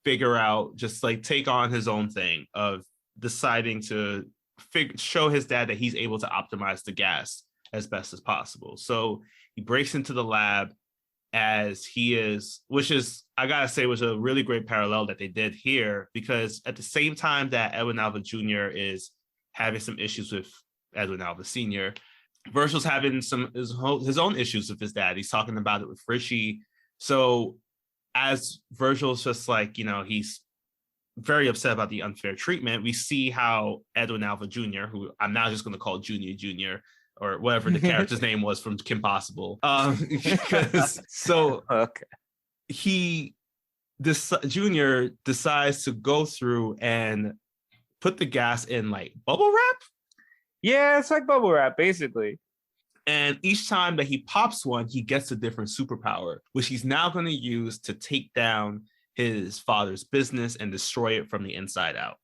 figure out, just take on his own thing of deciding to show his dad that he's able to optimize the gas as best as possible. So he breaks into the lab as he is, which is, I gotta say, was a really great parallel that they did here, because at the same time that Edwin Alva Jr. is having some issues with Edwin Alva Sr., Virgil's having his own issues with his dad. He's talking about it with Richie. So as Virgil's just like, he's very upset about the unfair treatment, we see how Edwin Alva Jr., who I'm now just going to call Junior Jr., or whatever the character's name was from Kim Possible. Okay. Junior decides to go through and put the gas in like bubble wrap. Yeah, it's like bubble wrap, basically. And each time that he pops one, he gets a different superpower, which he's now going to use to take down his father's business and destroy it from the inside out.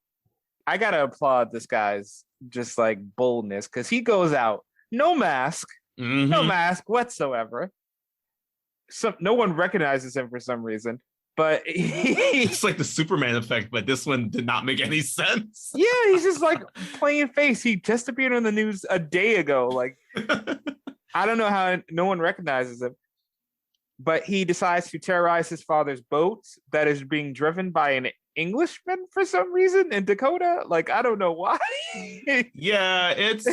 I gotta applaud this guy's just like boldness, because he goes out, no mask whatsoever. No one recognizes him for some reason, but it's like the Superman effect, but this one did not make any sense. Yeah, he's just like playing face. He just appeared on the news a day ago. Like, I don't know how no one recognizes him, but he decides to terrorize his father's boat that is being driven by an Englishman for some reason in Dakota. Like, I don't know why. Yeah, it's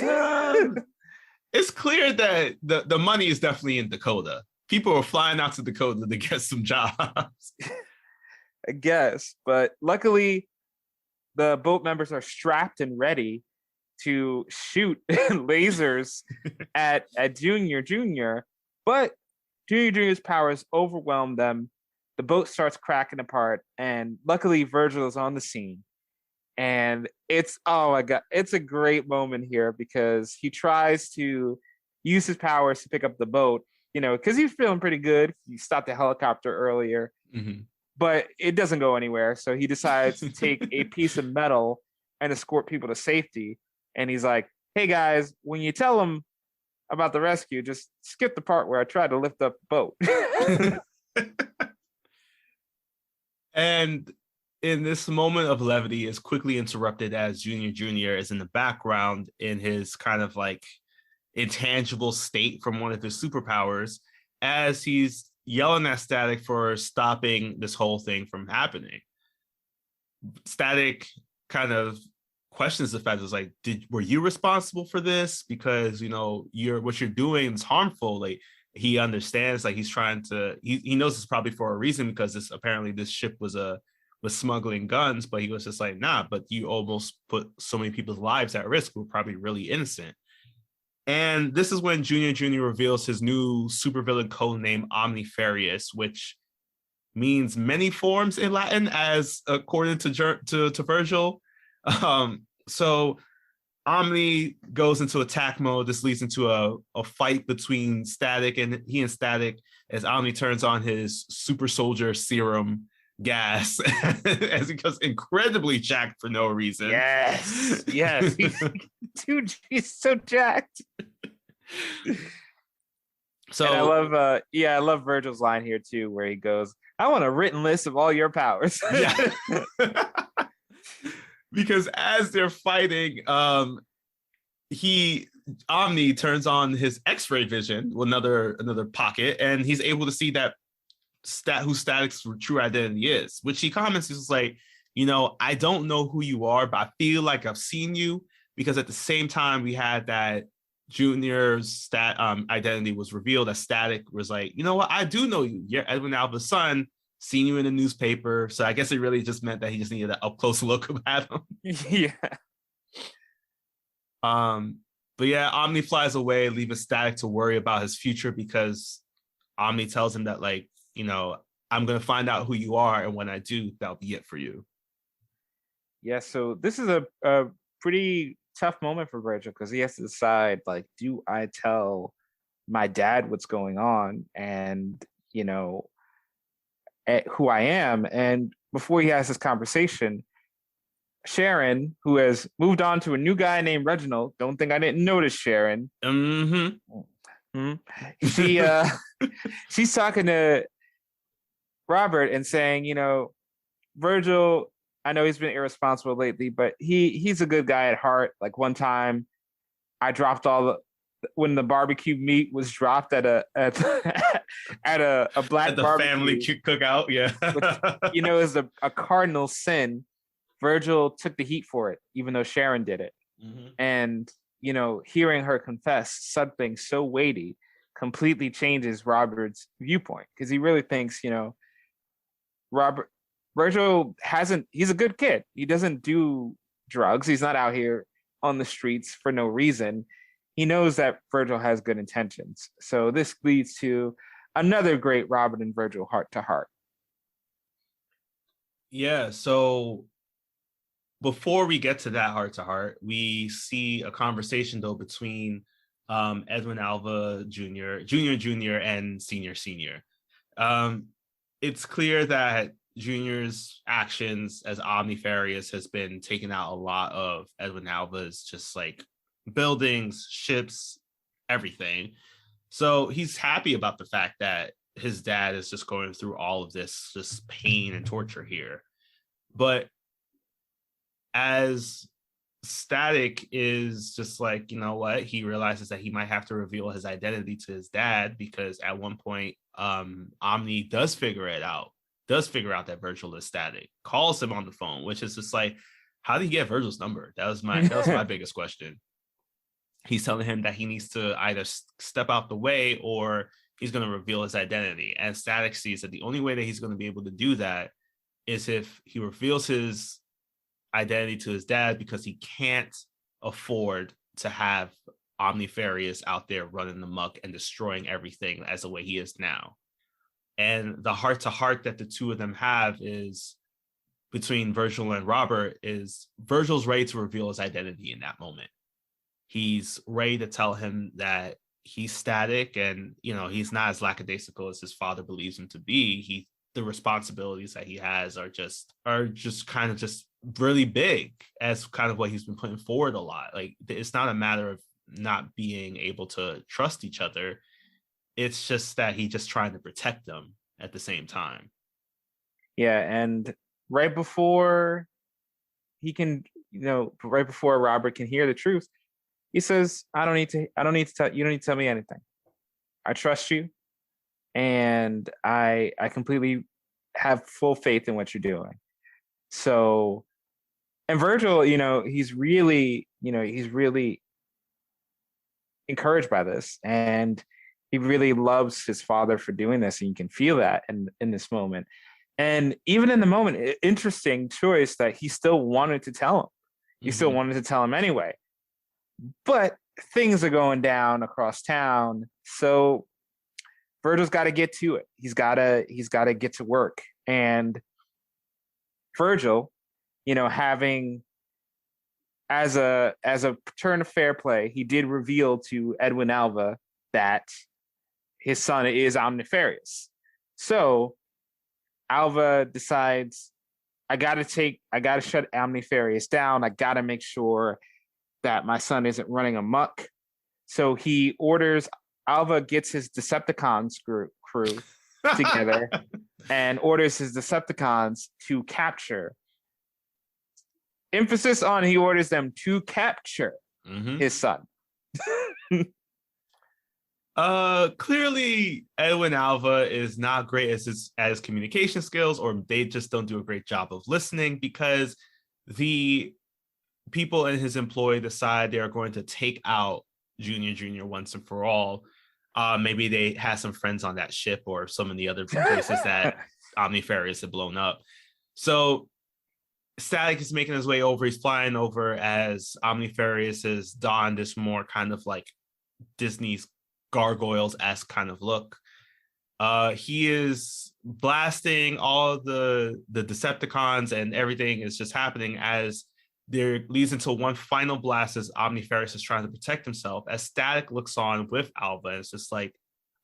clear that the money is definitely in Dakota. People are flying out to Dakota to get some jobs. I guess, but luckily the boat members are strapped and ready to shoot lasers at Junior, but Junior's powers overwhelm them. The boat starts cracking apart, and luckily Virgil is on the scene. And it's, oh my God, it's a great moment here because he tries to use his powers to pick up the boat, because he's feeling pretty good. He stopped the helicopter earlier, but it doesn't go anywhere. So he decides to take a piece of metal and escort people to safety. And he's like, hey guys, when you tell them about the rescue, just skip the part where I tried to lift up the boat. And in this moment of levity is quickly interrupted as Junior Jr. is in the background in his kind of like intangible state from one of his superpowers, as he's yelling at Static for stopping this whole thing from happening. Static kind of questions the fact, is like, were you responsible for this? Because what you're doing is harmful. Like, he understands, like, he's trying to, he knows it's probably for a reason, because this ship was smuggling guns, but he was just like, nah, but you almost put so many people's lives at risk who were probably really innocent. And this is when Junior Jr. reveals his new supervillain code name, Omnifarious, which means many forms in Latin, as according to Virgil. So Omni goes into attack mode. This leads into a fight between Static and Static, as Omni turns on his super soldier serum gas as he goes incredibly jacked for no reason. Yes. He's so jacked. So and I love Virgil's line here too, where he goes, I want a written list of all your powers. Yeah. Because as they're fighting, Omni turns on his X-ray vision, another pocket, and he's able to see that who Static's true identity is, which he comments is like, I don't know who you are, but I feel like I've seen you, because at the same time we had that Junior's identity was revealed, that Static was like, you know what, I do know you. You're Edwin Alva's son. Seen you in the newspaper. So I guess it really just meant that he just needed an up close look at him. Yeah. But yeah, Omni flies away, leaving Static to worry about his future, because Omni tells him that, like, I'm gonna find out who you are, and when I do, that'll be it for you. Yeah, so this is a pretty tough moment for Virgil, because he has to decide, like, do I tell my dad what's going on and who I am? And before he has this conversation, Sharon, who has moved on to a new guy named Reginald, don't think I didn't notice Sharon. She's talking to Robert and saying, Virgil, I know he's been irresponsible lately, but he's a good guy at heart. Like, one time I dropped when the barbecue meat was dropped at a black at the barbecue, family cookout, yeah, which, is a cardinal sin. Virgil took the heat for it, even though Sharon did it. And hearing her confess something so weighty completely changes Robert's viewpoint, because he really thinks Robert Virgil he's a good kid. He doesn't do drugs. He's not out here on the streets for no reason. He knows that Virgil has good intentions. So this leads to another great Robert and Virgil heart to heart. Yeah, so before we get to that heart to heart, we see a conversation though between Edwin Alva Jr., and Senior. It's clear that Junior's actions as Omnifarious has been taking out a lot of Edwin Alva's just like buildings, ships, everything. So he's happy about the fact that his dad is just going through all of this just pain and torture here. But as Static is just like, you know what, he realizes that he might have to reveal his identity to his dad, because at one point Omni does figure out that Virgil is Static, calls him on the phone, which is just like, how did he get Virgil's number? That was my biggest question. He's telling him that he needs to either step out the way or he's going to reveal his identity. And Static sees that the only way that he's going to be able to do that is if he reveals his identity to his dad, because he can't afford to have Omnifarious out there running amok and destroying everything as the way he is now. And the heart to heart that the two of them have is between Virgil and Robert is Virgil's ready to reveal his identity in that moment. He's ready to tell him that he's Static, and you know, he's not as lackadaisical as his father believes him to be. The responsibilities that he has are just kind of just really big, as kind of what he's been putting forward a lot. Like, it's not a matter of not being able to trust each other. It's just that he's just trying to protect them at the same time. Yeah, and right before Robert can hear the truth, he says, you don't need to tell me anything. I trust you, and I completely have full faith in what you're doing. So, and Virgil, he's really encouraged by this, and he really loves his father for doing this, and you can feel that in this moment. And even in the moment, interesting choice that he still wanted to tell him. He still wanted to tell him anyway. But things are going down across town, so Virgil's got to get to it. He's got to get to work. And Virgil, having as a turn of fair play, he did reveal to Edwin Alva that his son is Omnifarious. So Alva decides, I gotta shut Omnifarious down. I gotta make sure that my son isn't running amok. So Alva gets his Decepticons crew together and orders his Decepticons to capture. Emphasis on he orders them to capture his son. Clearly Edwin Alva is not great as communication skills, or they just don't do a great job of listening, because the people in his employ decide they are going to take out Junior once and for all. Maybe they had some friends on that ship or some of the other places that Omnifarious had blown up. So Static is making his way over. He's flying over as Omnifarious has donned this more kind of like Disney's gargoyles-esque kind of look. He is blasting all of the Decepticons, and everything is just happening as there leads into one final blast as Omnifarious is trying to protect himself, as Static looks on with Alva, and it's just like,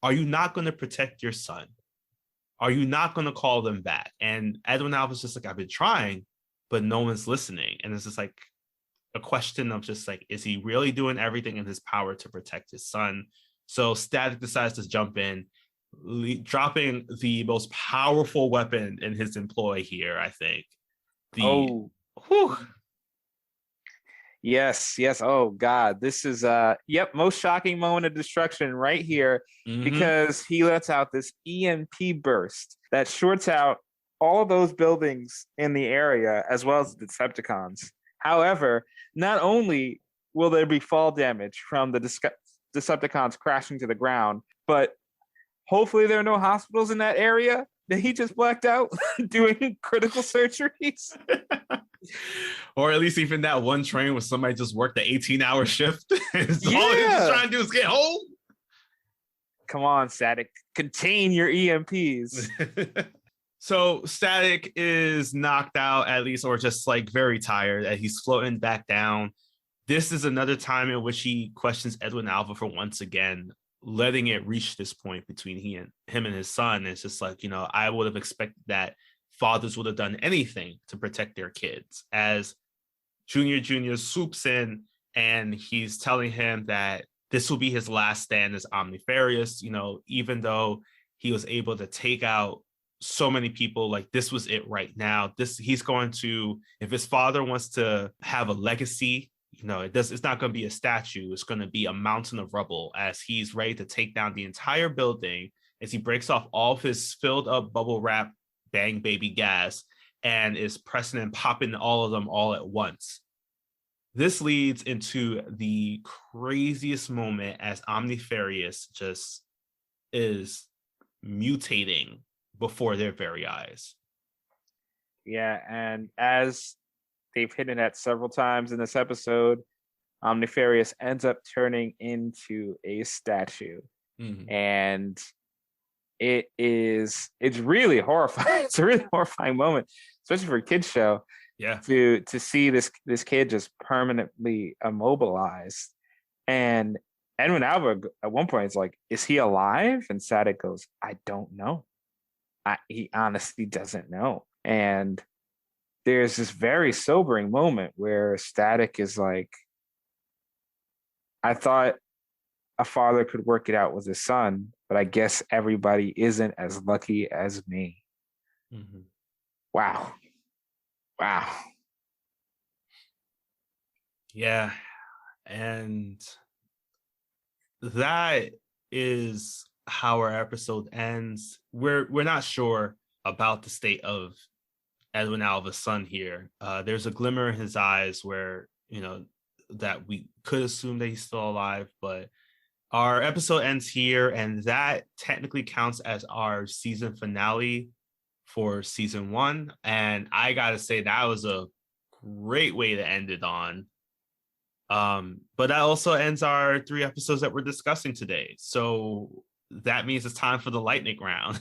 are you not going to protect your son? Are you not going to call them back? And Edwin Alva's just like, I've been trying, but no one's listening. And it's just like a question of just like, is he really doing everything in his power to protect his son? So Static decides to jump in, dropping the most powerful weapon in his employ here, I think. Yes. Oh God, this is most shocking moment of destruction right here, because he lets out this EMP burst that shorts out all those buildings in the area as well as the Decepticons. However, not only will there be fall damage from the Decepticons crashing to the ground, but hopefully there are no hospitals in that area, Did he just blacked out doing critical surgeries? Or at least even that one train where somebody just worked the 18-hour shift. So all he's just trying to do is get home. Come on, Static. Contain your EMPs. So Static is knocked out, at least, or just like very tired, and he's floating back down. This is another time in which he questions Edwin Alva for once again letting it reach this point between him and his son. It's just like, I would have expected that fathers would have done anything to protect their kids. As Junior swoops in and he's telling him that this will be his last stand as Omnifarious, even though he was able to take out so many people, like this was it right now. He's going to, if his father wants to have a legacy, it's not going to be a statue. It's going to be a mountain of rubble as he's ready to take down the entire building as he breaks off all of his filled up bubble wrap Bang Baby gas and is pressing and popping all of them all at once. This leads into the craziest moment as Omnifarious just is mutating before their very eyes. Yeah, and as they've hidden at several times in this episode, Omnifarious ends up turning into a statue. Mm-hmm. And it's really horrifying. It's a really horrifying moment, especially for a kid's show. Yeah. To see this kid just permanently immobilized. And Edwin Alva at one point is like, is he alive? And Static goes, I don't know. He honestly doesn't know. And there's this very sobering moment where Static is like, I thought a father could work it out with his son, but I guess everybody isn't as lucky as me. Mm-hmm. Wow. Yeah. And that is how our episode ends. We're not sure about the state of Edwin Alva's son here. There's a glimmer in his eyes where, that we could assume that he's still alive, but our episode ends here, and that technically counts as our season finale for season 1. And I gotta say, that was a great way to end it on. But that also ends our 3 episodes that we're discussing today. So that means it's time for the lightning round.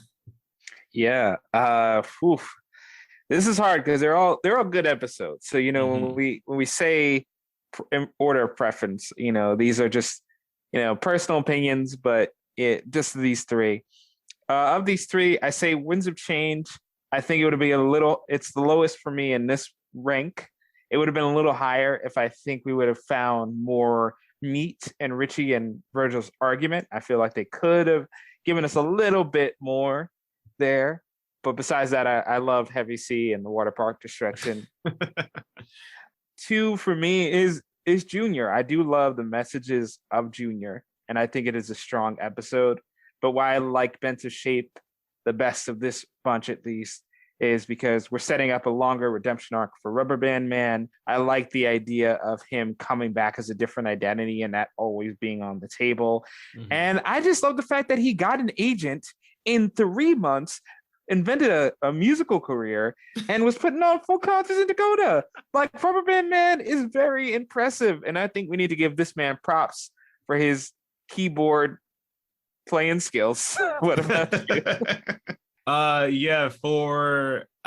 Yeah. This is hard because they're all good episodes. So when we say in order of preference, these are just personal opinions, but just these 3. Of these 3, I say Winds of Change. I think it would be it's the lowest for me in this rank. It would have been a little higher if I think we would have found more meat in Richie and Virgil's argument. I feel like they could have given us a little bit more there. But besides that, I love Heavy Sea and the water park distraction. 2 for me is Junior. I do love the messages of Junior, and I think it is a strong episode. But why I like Bent of Shape the best of this bunch, at least, is because we're setting up a longer redemption arc for Rubber Band Man. I like the idea of him coming back as a different identity and that always being on the table. Mm-hmm. And I just love the fact that he got an agent in 3 months, invented a musical career, and was putting on full concerts in Dakota. Like, Rubber Band Man is very impressive, and I think we need to give this man props for his keyboard playing skills. What about you? I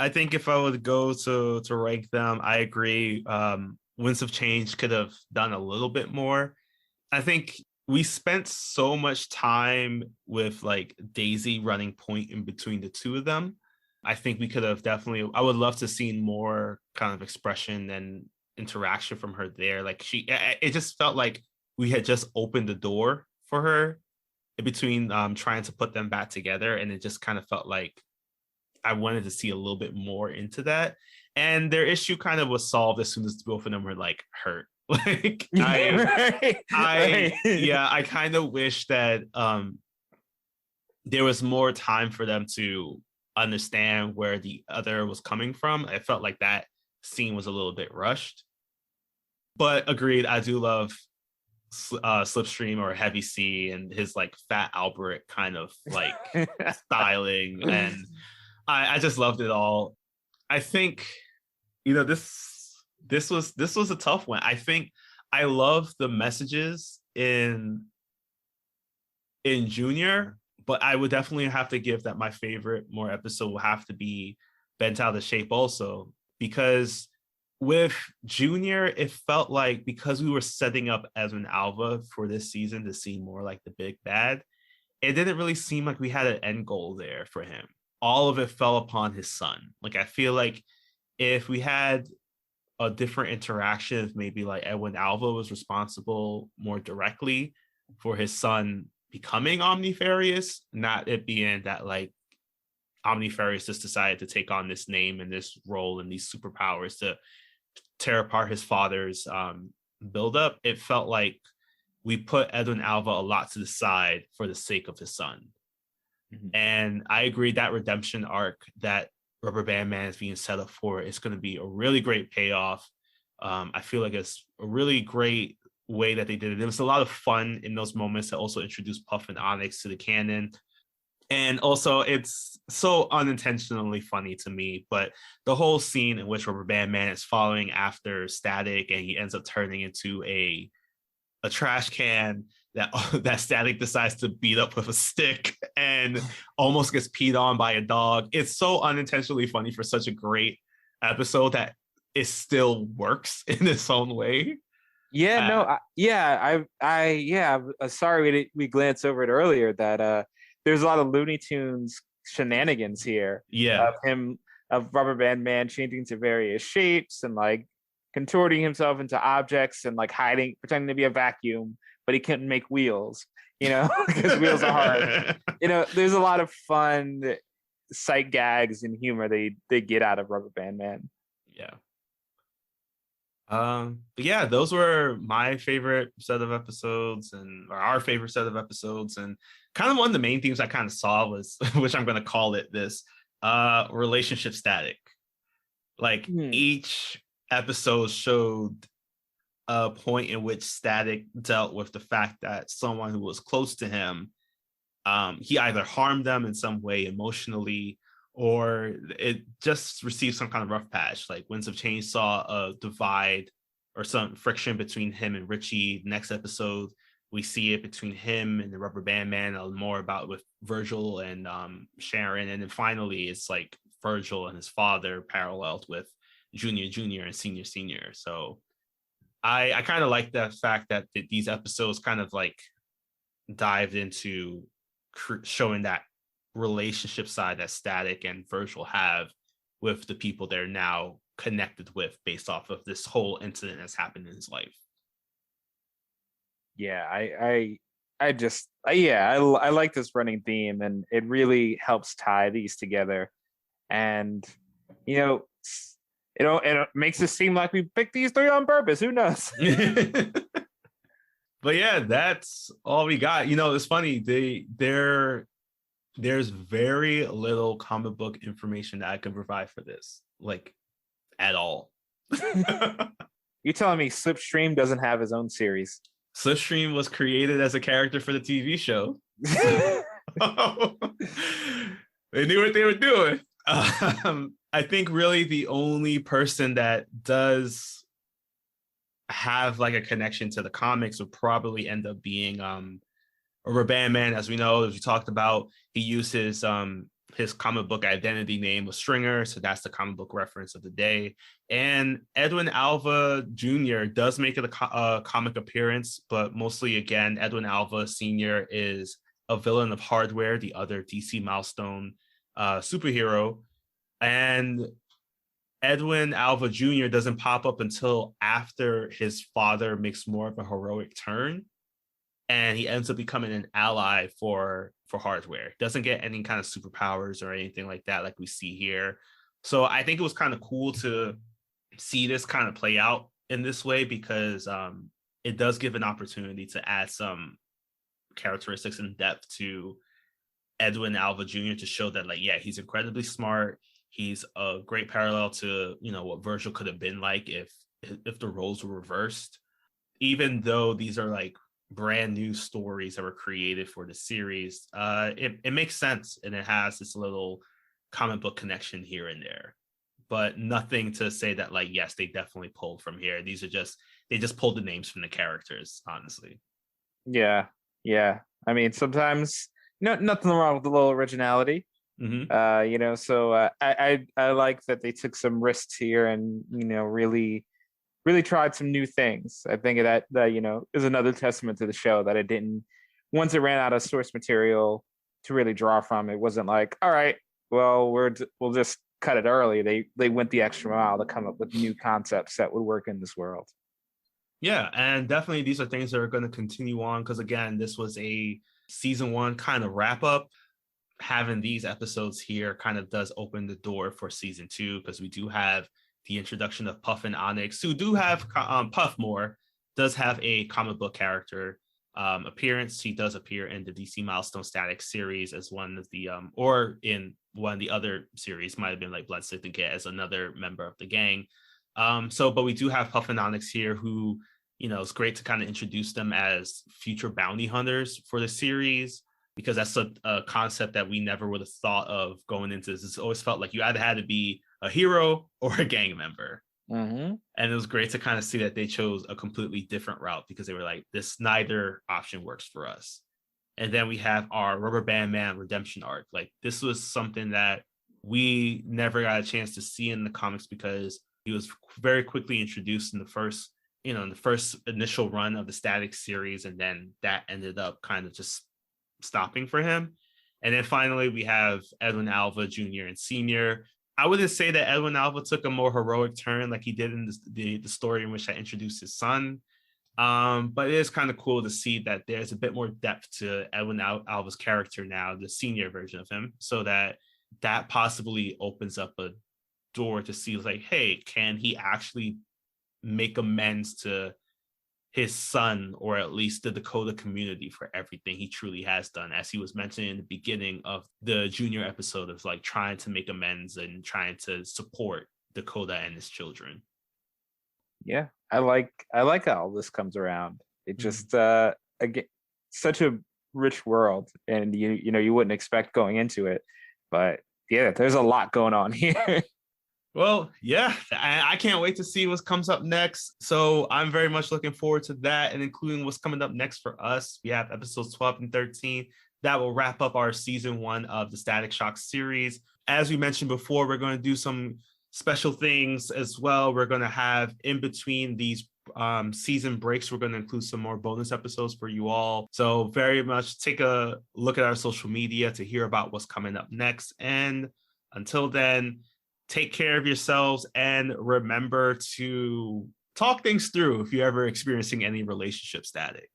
think if I would go to rank them, I agree. Winds of Change could have done a little bit more. I think we spent so much time with like Daisy running point in between the 2 of them. I think we could have I would love to see more kind of expression and interaction from her there. Like it just felt like we had just opened the door for her in between trying to put them back together. And it just kind of felt like I wanted to see a little bit more into that. And their issue kind of was solved as soon as both of them were like hurt. Like I kind of wish that there was more time for them to understand where the other was coming from. I felt like that scene was a little bit rushed. But agreed, I do love Slipstream or Heavy Sea and his like Fat Albert kind of like styling. And I just loved it all. I think, this was a tough one. I think I love the messages in Junior, but I would definitely have to give that my favorite more episode will have to be Bent Out of Shape also, because with Junior, it felt like because we were setting up Edwin Alva for this season to seem more like the big bad, it didn't really seem like we had an end goal there for him. All of it fell upon his son. Like, I feel like if we had a different interaction, if maybe like Edwin Alva was responsible more directly for his son becoming Omnifarious, not it being that like Omnifarious just decided to take on this name and this role and these superpowers to tear apart his father's buildup. It felt like we put Edwin Alva a lot to the side for the sake of his son. Mm-hmm. And I agree that redemption arc that Rubber Band Man is being set up for is going to be a really great payoff. I feel like it's a really great way that they did it. There was a lot of fun in those moments that also introduced Puff and Onyx to the canon. And also, it's so unintentionally funny to me, but the whole scene in which Rubber Band Man is following after Static and he ends up turning into a trash can that Static decides to beat up with a stick and almost gets peed on by a dog. It's so unintentionally funny for such a great episode that it still works in its own way. Yeah, sorry we glanced over it earlier that there's a lot of Looney Tunes shenanigans here. Yeah. Of Rubber Band Man changing to various shapes and like contorting himself into objects and like pretending to be a vacuum, but he couldn't make wheels, because wheels are hard. There's a lot of fun sight gags and humor they get out of Rubber Band Man. Yeah. But yeah, those were my favorite set of episodes or our favorite set of episodes. And kind of one of the main themes I kind of saw was, which I'm going to call it this, relationship static. Like each episode showed a point in which Static dealt with the fact that someone who was close to him, he either harmed them in some way emotionally, or it just received some kind of rough patch. Like Winds of Change saw a divide or some friction between him and Richie. Next episode, we see it between him and the Rubber Band Man, more about with Virgil and Sharon. And then finally, it's like Virgil and his father paralleled with Junior and Senior. So I kind of like the fact that these episodes kind of like dived into showing that relationship side that Static and Virgil have with the people they're now connected with based off of this whole incident that's happened in his life. Yeah, I like this running theme, and it really helps tie these together. And it makes it seem like we picked these three on purpose. Who knows? But yeah, that's all we got. It's funny. There's very little comic book information that I can provide for this, like at all. You're telling me Slipstream doesn't have his own series? Slipstream was created as a character for the TV show. They knew what they were doing. I think really the only person that does have like a connection to the comics would probably end up being Rubber Band Man. As we know, as we talked about, he used his comic book identity name was Stringer, so that's the comic book reference of the day. And Edwin Alva Jr. does make a comic appearance, but mostly again, Edwin Alva Sr. is a villain of Hardware, the other DC Milestone superhero. And Edwin Alva Jr. doesn't pop up until after his father makes more of a heroic turn, and he ends up becoming an ally for Hardware. Doesn't get any kind of superpowers or anything like that, like we see here. So I think it was kind of cool to see this kind of play out in this way, because it does give an opportunity to add some characteristics and depth to Edwin Alva Jr. to show that, like, yeah, he's incredibly smart. He's a great parallel to, what Virgil could have been like if the roles were reversed. Even though these are like brand new stories that were created for the series, it makes sense, and it has this little comic book connection here and there, but nothing to say that like, yes, they definitely pulled from here. These are just, they just pulled the names from the characters, honestly. Yeah. I mean, sometimes nothing wrong with a little originality. So I like that they took some risks here and really tried some new things. I think that is another testament to the show that it didn't, once it ran out of source material to really draw from, it wasn't like, all right, well, we'll just cut it early. They went the extra mile to come up with new concepts that would work in this world. Yeah, and definitely these are things that are going to continue on, because again, this was a season 1 kind of wrap up. Having these episodes here kind of does open the door for season 2, because we do have the introduction of Puff and Onyx, who do have Puff more does have a comic book character appearance. He does appear in the DC Milestone Static series as one of the or in one of the other series, might have been like Blood Syndicate, as another member of the gang. But we do have Puff and Onyx here, who, it's great to kind of introduce them as future bounty hunters for the series, because that's a concept that we never would have thought of going into this. It's always felt like you either had to be a hero or a gang member. Mm-hmm. And it was great to kind of see that they chose a completely different route, because they were like, this neither option works for us. And then we have our Rubber Band Man redemption arc. Like, this was something that we never got a chance to see in the comics, because he was very quickly introduced in the first initial run of the Static series, and then that ended up kind of just stopping for him. And then finally we have Edwin Alva Jr. and Sr. I wouldn't say that Edwin Alva took a more heroic turn like he did in the story in which I introduced his son. But it is kind of cool to see that there's a bit more depth to Edwin Alva's character now, the senior version of him, so that possibly opens up a door to see like, hey, can he actually make amends to his son, or at least the Dakota community, for everything he truly has done, as he was mentioning in the beginning of the Junior episode, of like trying to make amends and trying to support Dakota and his children. Yeah, I like how all this comes around. It just again, such a rich world, and you wouldn't expect going into it, but yeah, there's a lot going on here. Well, yeah, I can't wait to see what comes up next. So I'm very much looking forward to that, and including what's coming up next for us. We have episodes 12 and 13 that will wrap up our season 1 of the Static Shock series. As we mentioned before, we're going to do some special things as well. We're going to have, in between these season breaks, we're going to include some more bonus episodes for you all. So very much take a look at our social media to hear about what's coming up next. And until then, take care of yourselves, and remember to talk things through if you're ever experiencing any relationship static.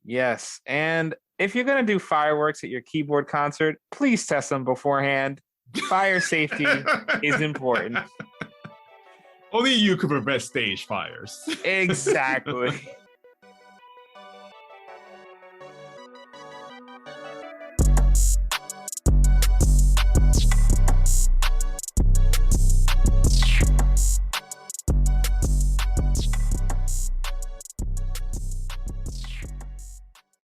Yes, and if you're going to do fireworks at your keyboard concert, please test them beforehand. Fire safety is important. Only you can prevent stage fires. Exactly.